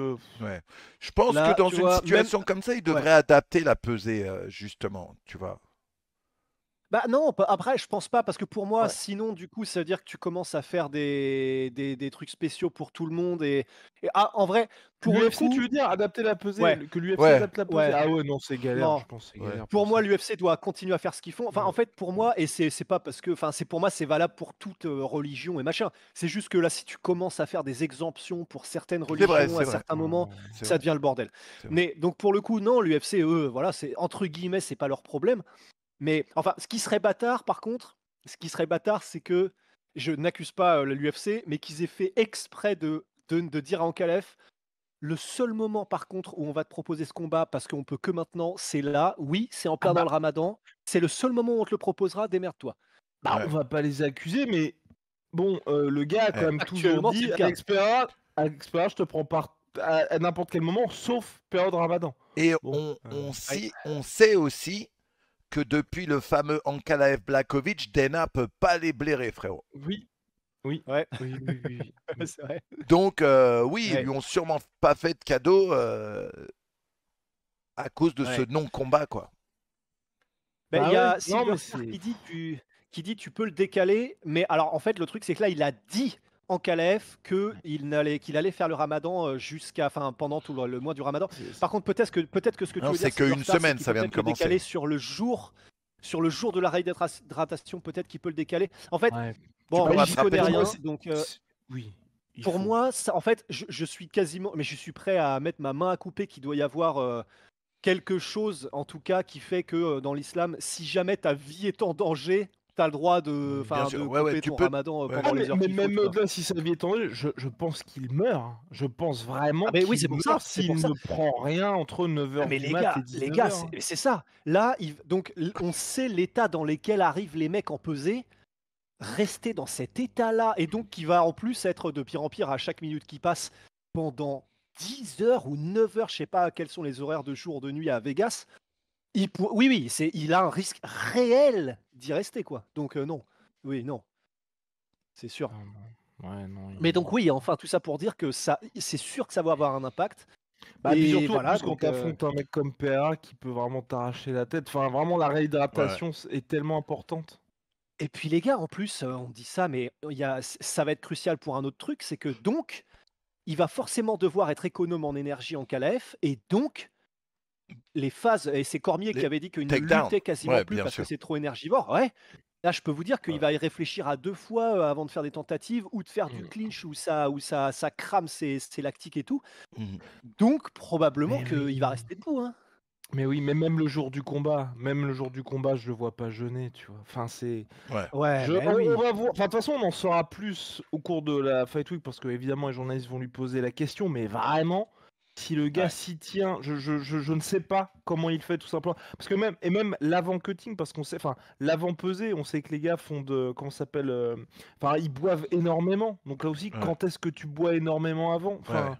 Ouais. Je pense Là, que dans tu une vois, situation comme ça, il devrait adapter la pesée, justement, tu vois. Bah non, après, je pense pas, parce que pour moi, Ouais. sinon, du coup, ça veut dire que tu commences à faire des trucs spéciaux pour tout le monde. En vrai, pour le l'UFC, coup, tu veux dire adapter la pesée, Ouais. que l'UFC Ouais. adapte la pesée? Ouais. Ah ouais, non, c'est galère, Non. je pense. C'est Ouais. galère pour moi, ça. l'UFC doit continuer à faire ce qu'ils font. Enfin, Ouais. en fait, pour moi, et c'est pas parce que, enfin, pour moi, c'est valable pour toute religion et machin. C'est juste que là, si tu commences à faire des exemptions pour certaines religions vrai, à c'est vrai. certains moments, C'est ça vrai. devient le bordel. C'est vrai. Mais donc pour le coup, non, l'UFC, eux, voilà, c'est entre guillemets, c'est pas leur problème. Mais enfin, ce qui serait bâtard, par contre, c'est que je n'accuse pas l'UFC, mais qu'ils aient fait exprès de dire à Ankalaev, Le seul moment, par contre, où on va te proposer ce combat parce qu'on peut que maintenant, c'est là. Oui, c'est en Ah plein dans bah, le ramadan. C'est le seul moment où on te le proposera, démerde-toi. bah, on Ouais. va pas les accuser, mais bon, le gars a quand Ouais. même toujours Actuellement, c'est dit le cas. Alex Pereira, je te prends à n'importe quel moment, sauf période Ramadan. Et Bon, on sait aussi que depuis le fameux Ankalaev Blakovic, Dana peut pas les blairer, frérot. oui, oui, Ouais, oui. c'est vrai. Donc, oui, ils Ouais, lui ont sûrement pas fait de cadeau à cause de ce ouais. non-combat, quoi. Ben, il Bah y ouais, a non, mais Silverchair qui dit tu peux le décaler, mais alors en fait le truc c'est que là il a dit en Kalef qu'il allait faire le Ramadan pendant tout le mois du Ramadan. Par contre peut-être que ce que tu Non, veux c'est dire qu'une Silverstar, c'est semaine, qu'il ça peut vient de peut-être le décaler commencer. sur le jour de la réhydratation, peut-être qu'il peut le décaler. En fait, ouais. Tu bon, peux moi j'y rattraper connais ça. Pour moi, rien, donc oui, il pour faut. moi, ça, en fait, je suis quasiment, mais je suis prêt à mettre ma main à couper qu'il doit y avoir quelque chose, en tout cas, qui fait que dans l'islam, si jamais ta vie est en danger, tu as le droit de, Oui. Bien enfin, sûr. de Ouais, ouais, couper tu ton peux. ramadan Ouais. Ah, pendant les heures mais qu'il faut, même tu vois. au-delà, si ça lui est tombé, je pense qu'il meurt, hein. Je pense vraiment Ah, mais oui, qu'il c'est pour ça, meurt c'est s'il pour ça. ne prend rien entre 9 Ah, heures mais du mat et les 19 gars, heures. c'est ça. Là, on sait l'état dans lequel arrivent les mecs en pesée. Rester dans cet état-là, et donc qui va en plus être de pire en pire à chaque minute qui passe pendant 10 heures ou 9 heures, je sais pas quels sont les horaires de jour, de nuit à Vegas. Oui, il a un risque réel d'y rester, quoi. Donc non, oui, non, c'est sûr. Ah non. Ouais, non. Mais donc oui, enfin tout ça pour dire que ça, c'est sûr que ça va avoir un impact. Bah, puis Et surtout, en voilà, plus, quand donc t'affrontes un mec comme PA qui peut vraiment t'arracher la tête, enfin, vraiment, la Ouais. réhydratation est tellement importante. et puis les gars, en plus, on dit ça, mais ça va être crucial pour un autre truc, c'est que donc il va forcément devoir être économe en énergie en KLF, et donc les phases, et c'est Cormier qui Les avait dit qu'il ne takedowns. luttait quasiment Ouais, plus bien parce que sûr. c'est trop énergivore. Ouais. Là, je peux vous dire qu'il Ouais. va y réfléchir à 2 fois avant de faire des tentatives ou de faire du Mm. clinch où ça crame ses lactiques et tout. Mhm. Donc probablement Mais qu'il va oui. rester debout. Hein. Mais oui, mais même le jour du combat, je le vois pas jeûner, tu vois. Enfin, c'est. Ouais. Ouais, ben On oui. va voir. Enfin, de toute façon, on en saura plus au cours de la Fight Week parce que évidemment les journalistes vont lui poser la question. Mais vraiment, si le gars Ouais. s'y tient, je ne sais pas comment il fait tout simplement. Parce que même l'avant-cutting, parce qu'on sait, enfin, l'avant-pesée, on sait que les gars font de. Comment ça s'appelle enfin, ils boivent énormément. Donc là aussi, Ouais. quand est-ce que tu bois énormément avant Ouais. Enfin,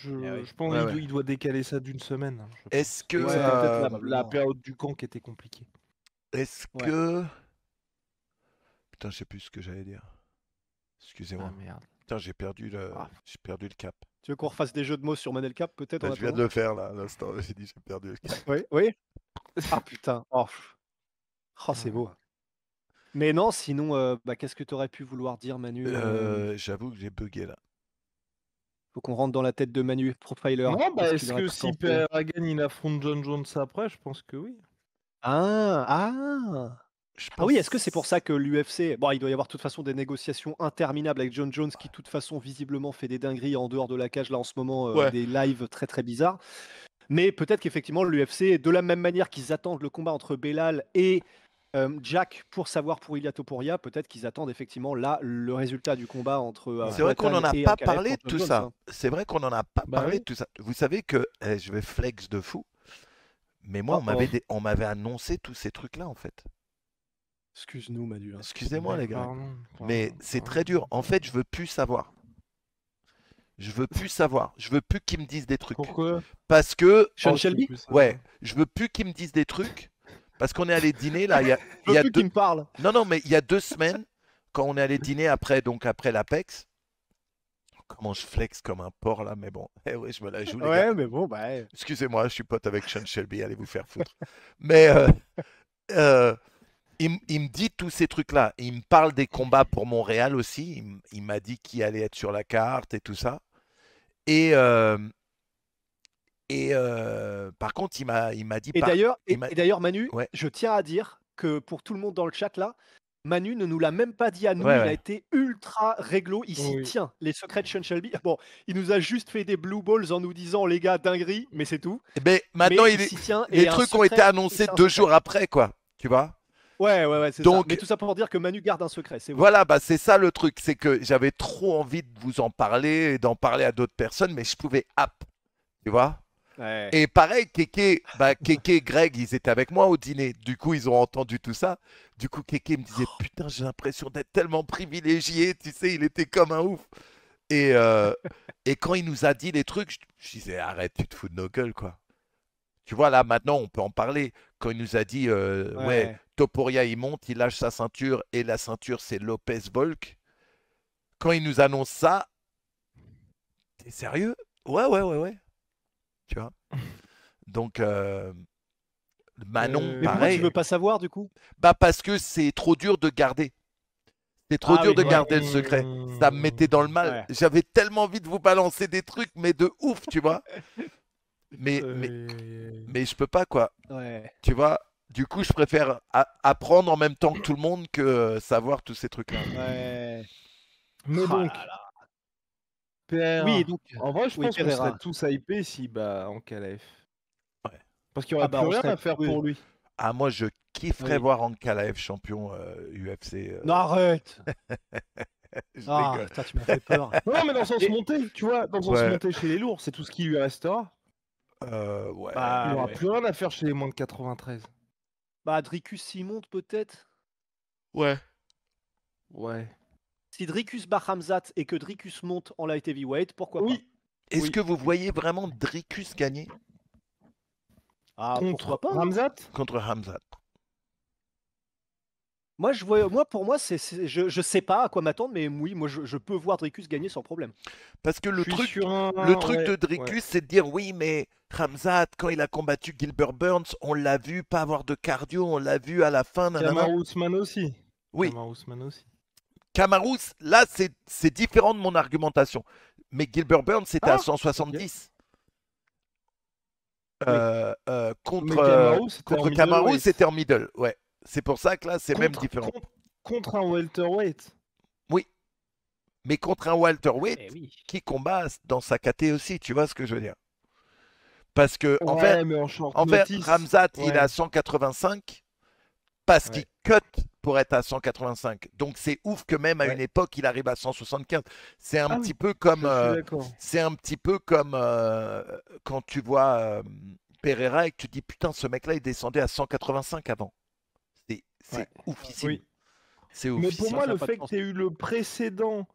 Eh oui. je pense Ouais, qu'il ouais. il doit décaler ça d'une semaine, hein, je Est-ce pense. que, Et que c'était peut-être la Probablement. période du camp qui était compliquée. est-ce Ouais. que, putain, je sais plus ce que j'allais dire. Ah Excusez-moi. merde. Putain, j'ai perdu Ah. le cap. Tu veux qu'on refasse des jeux de mots sur Manel Cap peut-être en Bah, je viens de attendant le faire là, à l'instant. J'ai dit j'ai perdu le cap. Oui, oui. Ah putain. Oh, oh, c'est beau. Mais non, sinon, qu'est-ce que tu aurais pu vouloir dire, Manu J'avoue que j'ai bugué là. Faut qu'on rentre dans la tête de Manu, profiler. Non, bah Qu'est-ce qu'il est-ce aurait que pu si penser Pereira gagne, il affronte John Jones après? Je pense que oui. Ah Je Ah oui, pense. est-ce que c'est pour ça que l'UFC... Bon, il doit y avoir de toute façon des négociations interminables avec John Jones qui, de toute façon, visiblement fait des dingueries en dehors de la cage, là, en ce moment, Ouais. des lives très très bizarres. Mais peut-être qu'effectivement, l'UFC, de la même manière qu'ils attendent le combat entre Belal et Jack pour savoir pour Ilia Topuria, peut-être qu'ils attendent effectivement là le résultat du combat entre C'est vrai qu'on Poatan n'en a et pas Ankalaev parlé de contre tout Jones. ça. Hein. C'est vrai qu'on n'en a pas Bah parlé oui. de tout ça. Vous savez que je vais flex de fou. Mais moi, Oh, on m'avait annoncé tous ces trucs-là en fait. excuse-nous, Manu. Hein. Excusez-moi les gars. Pardon, Mais pardon, c'est pardon. très dur. En fait, je veux plus savoir. Je veux plus savoir. Je veux plus qu'ils me disent des trucs. Pourquoi? Parce que, Sean Oh, tu veux Shelby plus savoir. ouais, je veux plus qu'ils me disent des trucs. Parce qu'on est allé dîner là, il y Je veux a plus deux... qu'il me parle. Non, mais il y a 2 semaines, quand on est allé dîner après l'Apex, comment je flex comme un porc là, mais bon, eh ouais, je me la joue les gars. Ouais, mais bon, bah... Excusez-moi, je suis pote avec Sean Shelby, allez vous faire foutre. Mais il me dit tous ces trucs-là. Il me parle des combats pour Montréal aussi. Il m'a dit qui allait être sur la carte et tout ça. Et par contre, il m'a dit Et d'ailleurs, il m'a- et d'ailleurs, Manu, ouais, je tiens à dire que pour tout le monde dans le chat là, Manu ne nous l'a même pas dit à nous, ouais, il a ouais. été ultra réglo, il s'y Oui. tient, les secrets de Sean Shelby. Bon, il nous a juste fait des blue balls en nous disant les gars, dinguerie, mais c'est tout. Mais maintenant, Mais il s'y tient. les Et un trucs ont été secret, annoncés c'est un 2 secret. jours après, quoi. Tu vois? Ouais, c'est ça. Donc, Mais tout ça pour dire que Manu garde un secret, c'est bon. voilà, bah c'est ça le truc, c'est que j'avais trop envie de vous en parler et d'en parler à d'autres personnes, mais je pouvais Tu vois? Ouais. Et pareil, Keke et Greg, ils étaient avec moi au dîner. Du coup, ils ont entendu tout ça. Du coup, Keke me disait, putain, j'ai l'impression d'être tellement privilégié. Tu sais, il était comme un ouf. Et, euh, et quand il nous a dit les trucs, je disais, arrête, tu te fous de nos gueules, quoi. Tu vois, là, maintenant, on peut en parler. Quand il nous a dit, ouais, Ouais. Topuria, il monte, il lâche sa ceinture, et la ceinture, c'est Lopez Volk. Quand il nous annonce ça, t'es sérieux? Ouais, ouais, ouais, ouais. Tu vois? Donc, Manon, Mais pourquoi tu pareil. veux pas savoir du coup? Bah, parce que c'est trop dur de garder. C'est trop Ah dur oui, de ouais. garder le secret. Ça me mettait dans le mal. Ouais. J'avais tellement envie de vous balancer des trucs, mais de ouf, tu vois. Mais, mais, mais je peux pas, quoi. Ouais. Tu vois, du coup, je préfère apprendre en même temps que tout le monde que savoir tous ces trucs-là. Ouais. Mais Ah donc, là là. Pereira. Oui, donc. En vrai, je Oui, pense qu'on serait Pereira. tous hypés s'il bat Ankalaev. Ouais. Parce qu'il n'y Ah aurait bah plus on rien serait. à faire Oui. pour lui. Ah, moi, je kifferais Oui. voir Ankalaev champion UFC. Non, arrête. Je Ah, rigole. putain, tu m'as fait peur. Non, mais dans le sens Et- monté, tu vois, dans le sens Ouais. monté chez les lourds, c'est tout ce qui lui restera. Ouais. Il Bah n'aura ouais. plus rien à faire chez les moins de 93. Bah Dricus s'y monte peut-être. Ouais. Ouais. Si Dricus bat Khamzat et que Dricus monte en light heavyweight, pourquoi pas? Oui, Est-ce Oui. que vous voyez vraiment Dricus gagner Ah, pourquoi contre pas, hein. Ramzat. contre Hamzat? Moi, pour moi, je sais pas à quoi m'attendre, mais oui, moi, je peux voir Dricus gagner sans problème. Parce que Je le suis truc, sur un. le truc ouais, de Dricus, c'est de dire oui, mais Hamzat, quand il a combattu Gilbert Burns, on l'a vu pas avoir de cardio, on l'a vu à la fin, nanana. Kamaru Usman aussi. Oui, Kamaru Usman aussi. Kamaru, là, c'est différent de mon argumentation. Mais Gilbert Burns, c'était à Ah, 170. Oui. Mais Contre Kamaru, c'était en contre Kamaru, middleweight. c'était en middle. Ouais. C'est pour ça que là, c'est même Contre, différent. contre un welterweight. Oui. Mais contre un welterweight Eh oui. qui combat dans sa KT aussi, tu vois ce que je veux dire? Parce que, Ouais, mais en short en fait, notice. Ramzat, il est Ouais. à 185 parce qu'il Ouais. cut pour être à 185. Donc c'est ouf que même à Ouais. une époque, il arrive à 175. C'est un Ah petit oui, peu comme, je suis d'accord. c'est un petit peu comme quand tu vois Pereira et que tu dis putain, ce mec-là, il descendait à 185 avant. C'est Ouais. oufissime. Oui. C'est Mais pour oufissime. moi, Ça a le pas de fait que sens. tu aies eu le précédent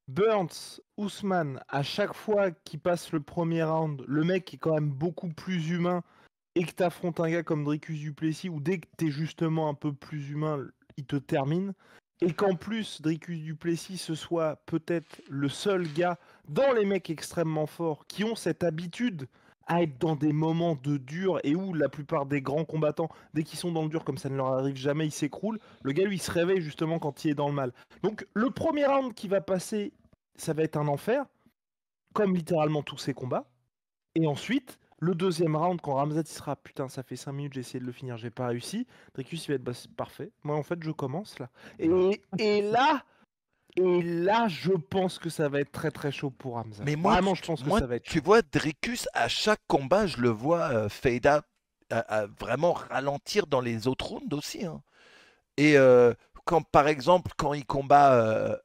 Burns, Ousmane, à chaque fois qu'il passe le premier round, le mec est quand même beaucoup plus humain et que tu affrontes un gars comme Dricus du Plessis où dès que tu es justement un peu plus humain, il te termine. Et qu'en plus, Dricus du Plessis, ce soit peut-être le seul gars dans les mecs extrêmement forts qui ont cette habitude à être dans des moments de dur et où la plupart des grands combattants, dès qu'ils sont dans le dur, comme ça ne leur arrive jamais, ils s'écroulent. Le gars, lui, il se réveille justement quand il est dans le mal. Donc, le premier round qui va passer, ça va être un enfer, comme littéralement tous ces combats. Et ensuite, le deuxième round, quand Ramzat il sera putain, ça fait 5 minutes, j'ai essayé de le finir, j'ai pas réussi. Dricus, il va être bah, c'est parfait. Moi, en fait, je commence là. Et là, je pense que ça va être très très chaud pour Ramzat. Mais moi, Vraiment, je pense que ça va être tu chaud. vois, Dricus, à chaque combat, je le vois fade up, à vraiment ralentir dans les autres rounds aussi, hein. Et quand, par exemple, quand il combat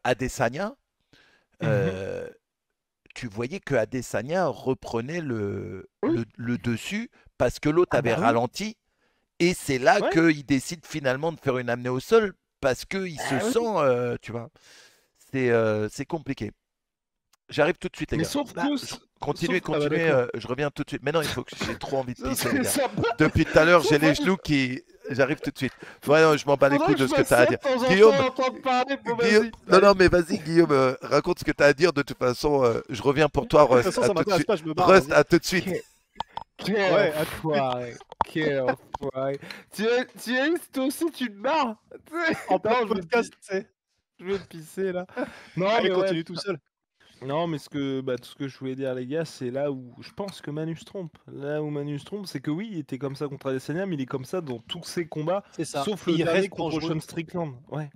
Adesanya, euh, tu voyais que Adesanya reprenait Oui. le dessus parce que l'autre Ah avait bah oui. ralenti. Et c'est là Ouais. qu'il décide finalement de faire une amenée au sol parce qu'il se Ah oui. sent, tu vois, c'est compliqué. J'arrive tout de suite, les Mais gars. sauf Bah, que. Continuez, Ah bah continuez, d'accord. je reviens tout de suite. Mais non, il faut que j'ai trop envie de Ça pisser, les serait gars. sympa. Depuis tout à l'heure, j'ai Ça les serait- genoux qui. J'arrive tout de suite. Ouais, non, je m'en bats les Faudrait couilles de que ce je que fasse tu as à ça dire. de temps en Guillaume, temps, entendre parler. Bon, Guillaume, vas-y. non, Allez. non, mais vas-y, Guillaume, raconte ce que tu as à dire. De toute façon, je reviens pour toi, de toute Rust. façon, À ça tout de m'intéresse suite. pas, je me barre, Rust, vas-y. à tout de suite. Quel Ouais, à tout de suite. enfoiré. Quel enfoiré. Tu as eu, toi aussi, tu te barres. En plein Non, podcast, tu sais. je vais pisser là. Non, Allez, mais ouais. continue tout seul. Non, mais tout ce que je voulais dire, les gars, c'est là où je pense que Manu se trompe. Là où Manu se trompe, c'est que oui, il était comme ça contre Adesanya, mais il est comme ça dans tous ses combats, C'est ça. sauf Et le il dernier reste contre dangereux. Sean Strickland. Ouais.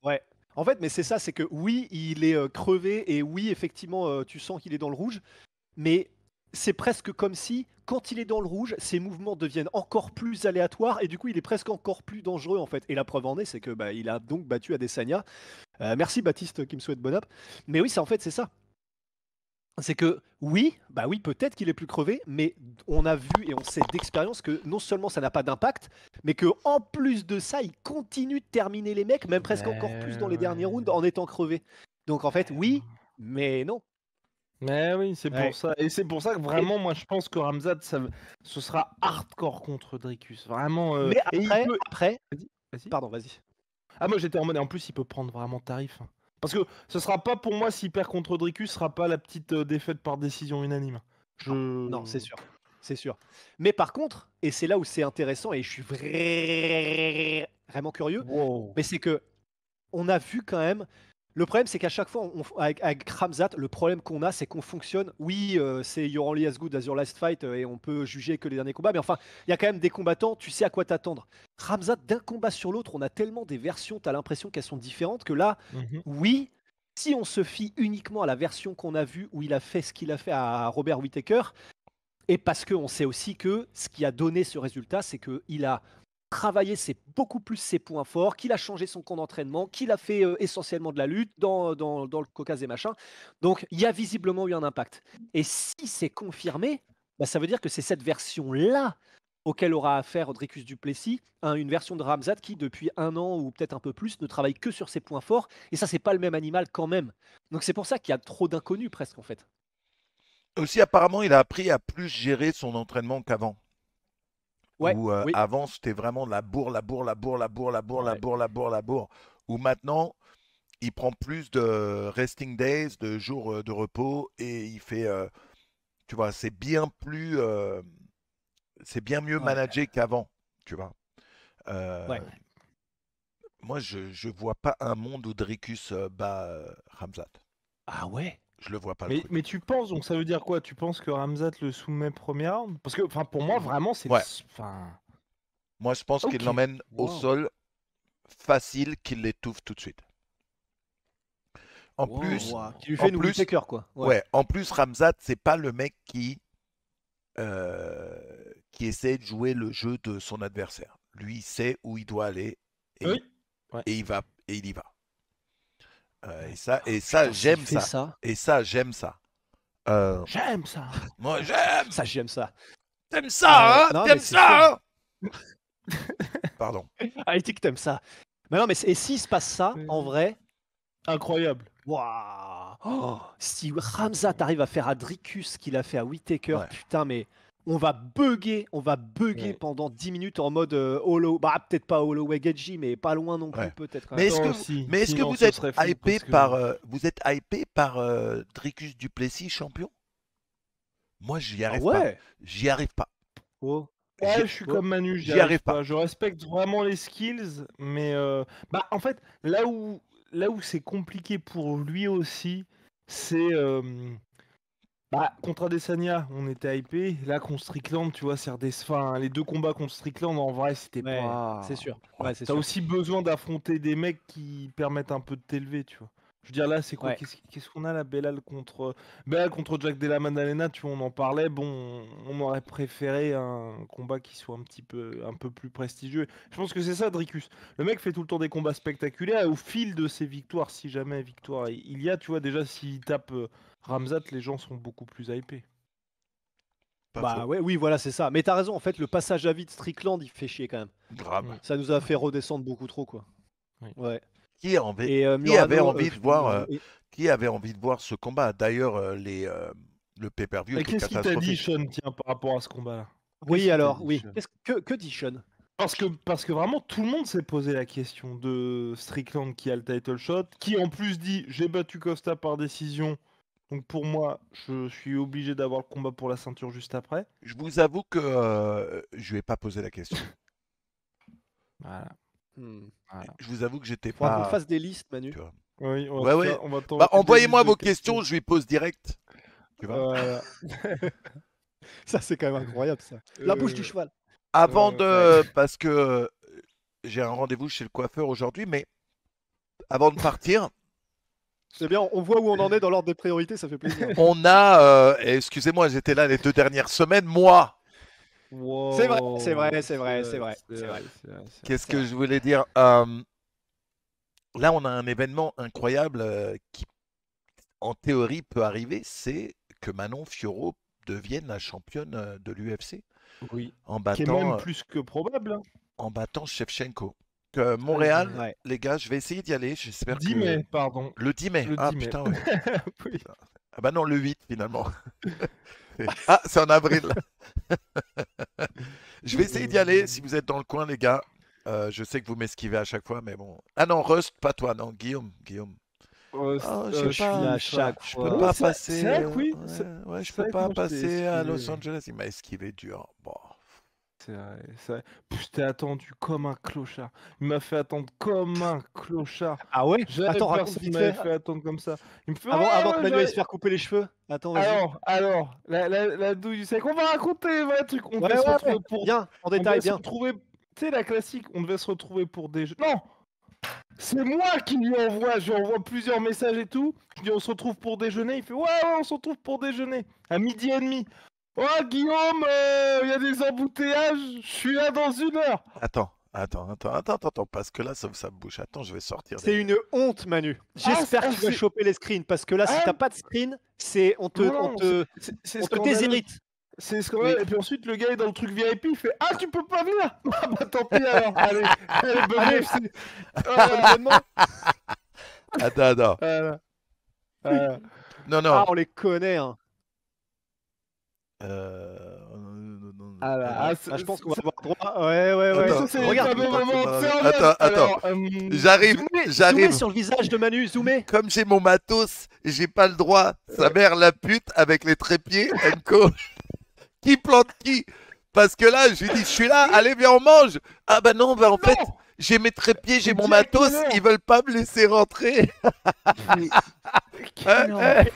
Ouais. En fait, mais c'est ça, c'est que oui, il est crevé et oui, effectivement, tu sens qu'il est dans le rouge, mais c'est presque comme si, quand il est dans le rouge, ses mouvements deviennent encore plus aléatoires et du coup, il est presque encore plus dangereux en fait. Et la preuve en est, c'est que bah, il a donc battu Adesanya. Merci Baptiste qui me souhaite bonne app. Mais oui, c'est en fait c'est ça. c'est que oui, bah oui, peut-être qu'il est plus crevé, mais on a vu et on sait d'expérience que non seulement ça n'a pas d'impact, mais que en plus de ça, il continue de terminer les mecs, même presque encore plus dans les derniers rounds en étant crevé. Donc en fait, oui, mais non. Mais oui, c'est Ouais. pour ça. Et c'est pour ça que vraiment, moi, je pense que Ramzat, ce sera hardcore contre Dricus. Vraiment. Mais Et il après, peut. après, Vas-y. pardon, vas-y. Ah, moi, j'étais en mode. Et en plus, il peut prendre vraiment tarif. Parce que ce sera pas pour moi, s'il perd contre Dricus, ce sera pas la petite défaite par décision unanime. Non, c'est sûr. C'est sûr. Mais par contre, et c'est là où c'est intéressant et je suis vraiment curieux, Wow. mais c'est que on a vu quand même. Le problème, c'est qu'à chaque fois, avec Kramzat, le problème qu'on a, c'est qu'on fonctionne. Oui, c'est You're only as good as your last fight et on peut juger que les derniers combats, mais enfin, il y a quand même des combattants, tu sais à quoi t'attendre. Kramzat, d'un combat sur l'autre, on a tellement des versions, tu as l'impression qu'elles sont différentes que là, Mhm. oui, si on se fie uniquement à la version qu'on a vue où il a fait ce qu'il a fait à Robert Whittaker, et parce qu'on sait aussi que ce qui a donné ce résultat, c'est qu'il a travaillé beaucoup plus ses points forts, qu'il a changé son camp d'entraînement, qu'il a fait essentiellement de la lutte dans le Caucase et machin. Donc, il y a visiblement eu un impact. Et si c'est confirmé, bah, ça veut dire que c'est cette version-là auquel aura affaire Dricus du Plessis, une version de Ramzat qui, depuis 1 an ou peut-être un peu plus, ne travaille que sur ses points forts. Et ça, c'est pas le même animal quand même. Donc, c'est pour ça qu'il y a trop d'inconnus presque, en fait. Aussi, apparemment, il a appris à plus gérer son entraînement qu'avant. Ouais, Où oui. avant, c'était vraiment la bourre, la bourre, la bourre, la bourre, la bourre, la Ouais. bourre, la bourre, la bourre. Où maintenant, il prend plus de resting days, de jours de repos, et il fait, tu vois, c'est bien mieux Ouais. managé qu'avant, tu vois. Euh, Ouais. Moi, je vois pas un monde où Dricus bat Ramzat. Ah ouais? Je le vois pas le truc. Mais tu penses, donc ça veut dire quoi? Tu penses que Ramzat le soumet premier round? Parce que, enfin, pour moi, vraiment, c'est. Ouais. Enfin. Moi, je pense qu'il Ok. l'emmène au Wow. sol facile, qu'il l'étouffe tout de suite. En Wow. plus, Qui lui en fait une plus, Whittaker, quoi. ouais, en plus, Ramzat, c'est pas le mec qui essaie de jouer le jeu de son adversaire. Lui, il sait où il doit aller et, Oui. Ouais. et il y va. Et Putain, ça, s'il j'aime fait ça. ça. Et ça, j'aime ça. J'aime ça. Moi, j'aime. Ça, j'aime ça. T'aimes ça, hein? Non, mais T'aimes c'est ça, hein? Pardon. Ah, il dit que t'aimes ça. Mais non, mais et s'il se passe ça, en vrai, Incroyable. waouh! Oh, si Ramzat arrive à faire à Dricus ce qu'il a fait à Whittaker, Ouais. putain, mais on va bugger Ouais. pendant 10 minutes en mode holo. Bah, peut-être pas Holloway Gedji, mais pas loin non plus, Ouais. peut-être quand Mais même. est-ce que, Oh, vous, si. mais est-ce que Sinon, vous ce êtes serait fou, hypé parce que- par Dricus du Plessis champion? Moi, j'y Ah arrive pas. ouais? J'y arrive pas. Oh. Ouais, J'y- je suis Oh. comme Manu, J'y arrive pas. Je respecte vraiment les skills, mais bah en fait, là où c'est compliqué pour lui aussi, c'est bah contre Adesanya, on était hypé. Là contre Strickland, tu vois, enfin, les deux combats contre Strickland, en vrai, c'était Ouais, pas. c'est sûr. Ouais, c'est T'as sûr. aussi besoin d'affronter des mecs qui permettent un peu de t'élever, tu vois. Je veux dire, là, c'est quoi? Ouais. Qu'est-ce qu'on a là? Bellal contre Jack Della Maddalena, tu vois, on en parlait. Bon, on aurait préféré un combat qui soit un peu plus prestigieux. Je pense que c'est ça, Dricus. Le mec fait tout le temps des combats spectaculaires et au fil de ses victoires, si jamais victoire il y a, tu vois, déjà, s'il tape Ramzat, les gens sont beaucoup plus hypés. Pas Bah faux. ouais, oui, voilà, c'est ça. Mais t'as raison, en fait, le passage à vide Strickland, il fait chier quand même. Grave. Oui. Ça nous a fait redescendre beaucoup trop, quoi. Oui. Ouais. Qui, avait, Et qui avait Murano, envie de voir, Murano, qui avait envie de voir ce combat? D'ailleurs, le pay-per-view Et était qu'est-ce qu'il t'a dit, catastrophique. Sean, tiens, par rapport à ce combat-là? Qu'est-ce Oui, qu'il t'a alors, dit, oui. Sean Que dit Sean? Parce que vraiment tout le monde s'est posé la question de Strickland qui a le title shot, qui en plus dit j'ai battu Costa par décision, donc pour moi je suis obligé d'avoir le combat pour la ceinture juste après. Je vous avoue que je lui ai pas posé la question. Voilà. Je vous avoue que j'étais Faudra qu'on pas. fasse des listes, Manu. Tu vois. Oui, Ouais, ouais. on va Bah, envoyez-moi vos questions, je lui pose direct. Tu vois. Voilà. Ça, c'est quand même incroyable, ça. La bouche du cheval. Avant ouais. parce que j'ai un rendez-vous chez le coiffeur aujourd'hui, mais avant de partir, C'est bien, on voit où on en est dans l'ordre des priorités, ça fait plaisir. on a. Excusez-moi, j'étais là les 2 dernières semaines, moi. C'est vrai, Wow, c'est vrai, c'est vrai, c'est c'est vrai, c'est c'est vrai. Qu'est-ce C'est que vrai. je voulais dire? Là, on a un événement incroyable qui, en théorie, peut arriver. C'est que Manon Fiorot devienne la championne de l'UFC Oui. en Qui est même battant, plus que probable. Hein. en battant Shevchenko. Montréal, Ouais. les gars, je vais essayer d'y aller. J'espère 10 que. mai, pardon. Le 10 mai. Le Ah 10 mai. putain, ouais. Oui. Ah bah non, le 8 finalement. Ah, c'est en avril. Je vais essayer d'y aller si vous êtes dans le coin, les gars. Je sais que vous m'esquivez à chaque fois, mais bon. Ah non, Rust, pas toi, non, Guillaume. Ah, je sais je pas, suis à ça. chaque Je fois. peux Ouais, pas c'est passer. vrai que oui. Ouais, je c'est peux vrai que pas moi, je t'ai passer à Los esquivé. Angeles. Il m'a esquivé dur. Bon. C'est vrai, c'est vrai. Pff, je t'ai attendu comme un clochard. Il m'a fait attendre comme un clochard. Ah ouais? Jamais Attends, raconte personne vite m'avait fait. fait attendre comme ça. Il me fait Avant que ouais, Manu aille se faire couper les cheveux. Attends, vas-y. alors, la douille, c'est qu'on va raconter un truc. On devait Ouais, se ouais, retrouver ouais. pour. Bien, en On détail, devait se bien. retrouver. Tu sais, la classique, on devait se retrouver pour des jeux. Non! C'est moi qui lui envoie, je lui envoie plusieurs messages et tout. Je dis on se retrouve pour déjeuner. Il fait ouais, on se retrouve pour déjeuner. À 12h30. Oh Guillaume, il y a des embouteillages. Je suis là dans 1 heure. Attends, parce que là, ça me bouge. Attends, je vais sortir. C'est une honte, Manu. J'espère que tu vas c'est- choper les screens parce que là, si Ah, t'as pas de screen, c'est on te, non, on te, c'est on te scandaleux. déshérite. C'est scandaleux. Oui. Et puis ensuite, le gars est dans le truc VIP. Il fait ah, tu peux pas venir. Ah bah tant pis alors. Allez, bonne Allez. UFC. Bonnement. Attends. Voilà. Non, non. Ah, on les connaît. Hein. Je pense qu'on va avoir droit. Ouais. Attends, Ça, c'est les Regarde. fameux moments de service. Attends. Alors, J'arrive. Zoomez sur le visage de Manu. Zoomez. Comme j'ai mon matos, j'ai pas le droit. Sa mère la pute avec les trépieds, Enco. Qui plante qui? Parce que là, je lui dis, je suis là, allez, viens, on mange. Ah bah non, bah en fait, j'ai mes trépieds, j'ai Mais mon dis à quelle matos, heure ils veulent pas me laisser rentrer. Quel enfoiré.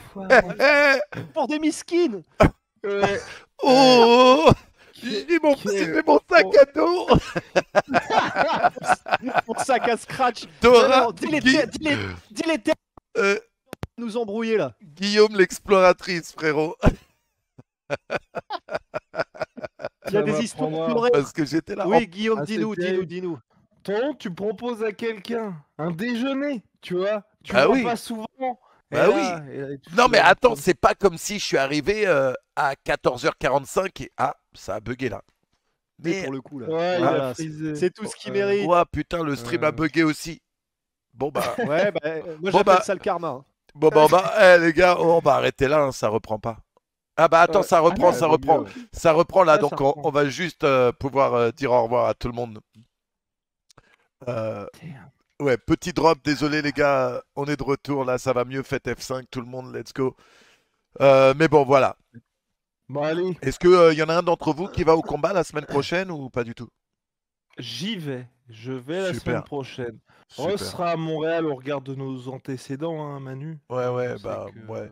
Pour des miskines. Ouais. Oh, j'ai mon sac à dos. Mon sac à scratch. Dora, Dis les termes. Nous embrouiller là. Guillaume l'exploratrice, frérot. Il y a des histoires m'apprendra. pleurer. Parce que j'étais là. Oui, Guillaume, Ah, dis-nous. Toi, tu proposes à quelqu'un un déjeuner, tu vois. Tu Ah vois oui. pas souvent. Bah oui. Non mais attends, c'est pas comme si je suis arrivé à 14h45 et ah, ça a bugué là. Mais Mais pour le coup là. Ouais, il Voilà, a frisé. c'est tout ce qu'il mérite. ouah, putain, le stream a bugué aussi. Bon bah, Ouais, bah, moi Bon, j'appelle bah. ça le karma. Hein. Les gars, on va arrêter là, hein, ça reprend pas. Ah bah attends, ça reprend, ouais, ça reprend. ouais. Ça reprend là, Ah, donc ça reprend. on va juste pouvoir dire au revoir à tout le monde. Ouais, petit drop, désolé les gars, on est de retour là, ça va mieux, faites F5, tout le monde, let's go. Mais bon, voilà. Bon, allez, Est-ce qu'il y en a un d'entre vous qui va au combat la semaine prochaine ou pas du tout? j'y vais. Je vais la Super. semaine prochaine. On Super. sera à Montréal au regard de nos antécédents, hein, Manu. Ouais, On sait bah, que- ouais.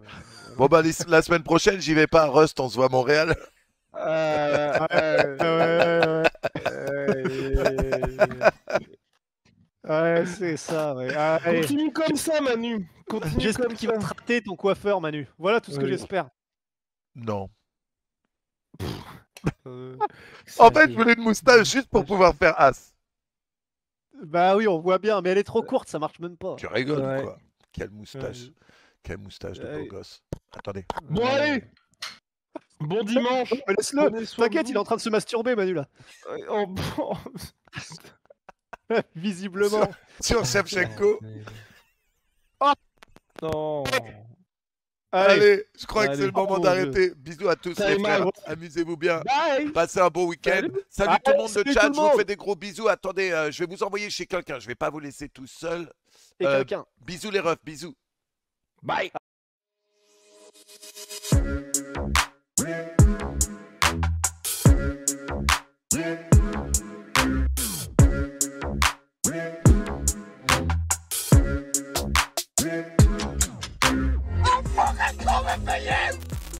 Bon bah la semaine prochaine, j'y vais pas, Rust, on se voit à Montréal. Ouais, c'est ça. Ouais. Allez. Continue comme ça, Manu. Continue J'espère comme qu'il ça. va te rater ton coiffeur, Manu. Voilà tout ce que Oui. j'espère. Non. Euh, En ça fait, y je est. voulais une moustache juste pour pouvoir faire as. Bah oui, on voit bien, mais elle est trop courte, ça marche même pas. Tu rigoles Ouais. ou quoi? Quelle moustache. Quelle moustache de beau Ouais. gosse. Attendez. Bon, allez. Bon dimanche. Mais laisse-le. Prenez soin de T'inquiète, vous. il est en train de se masturber, Manu là. Oh, bon. Visiblement. Sur Shevchenko. Non. Allez, je crois que Allez, c'est le moment bon d'arrêter. Bisous à tous les Time frères. out. Amusez-vous bien. Bye. Passez un bon week-end. Salut tout le monde de salut chat. tout le Je vous monde. fais des gros bisous. Attendez, je vais vous envoyer chez quelqu'un. Je vais pas vous laisser tout seul. Et quelqu'un. Bisous les refs. Bisous. Bye. Yeah.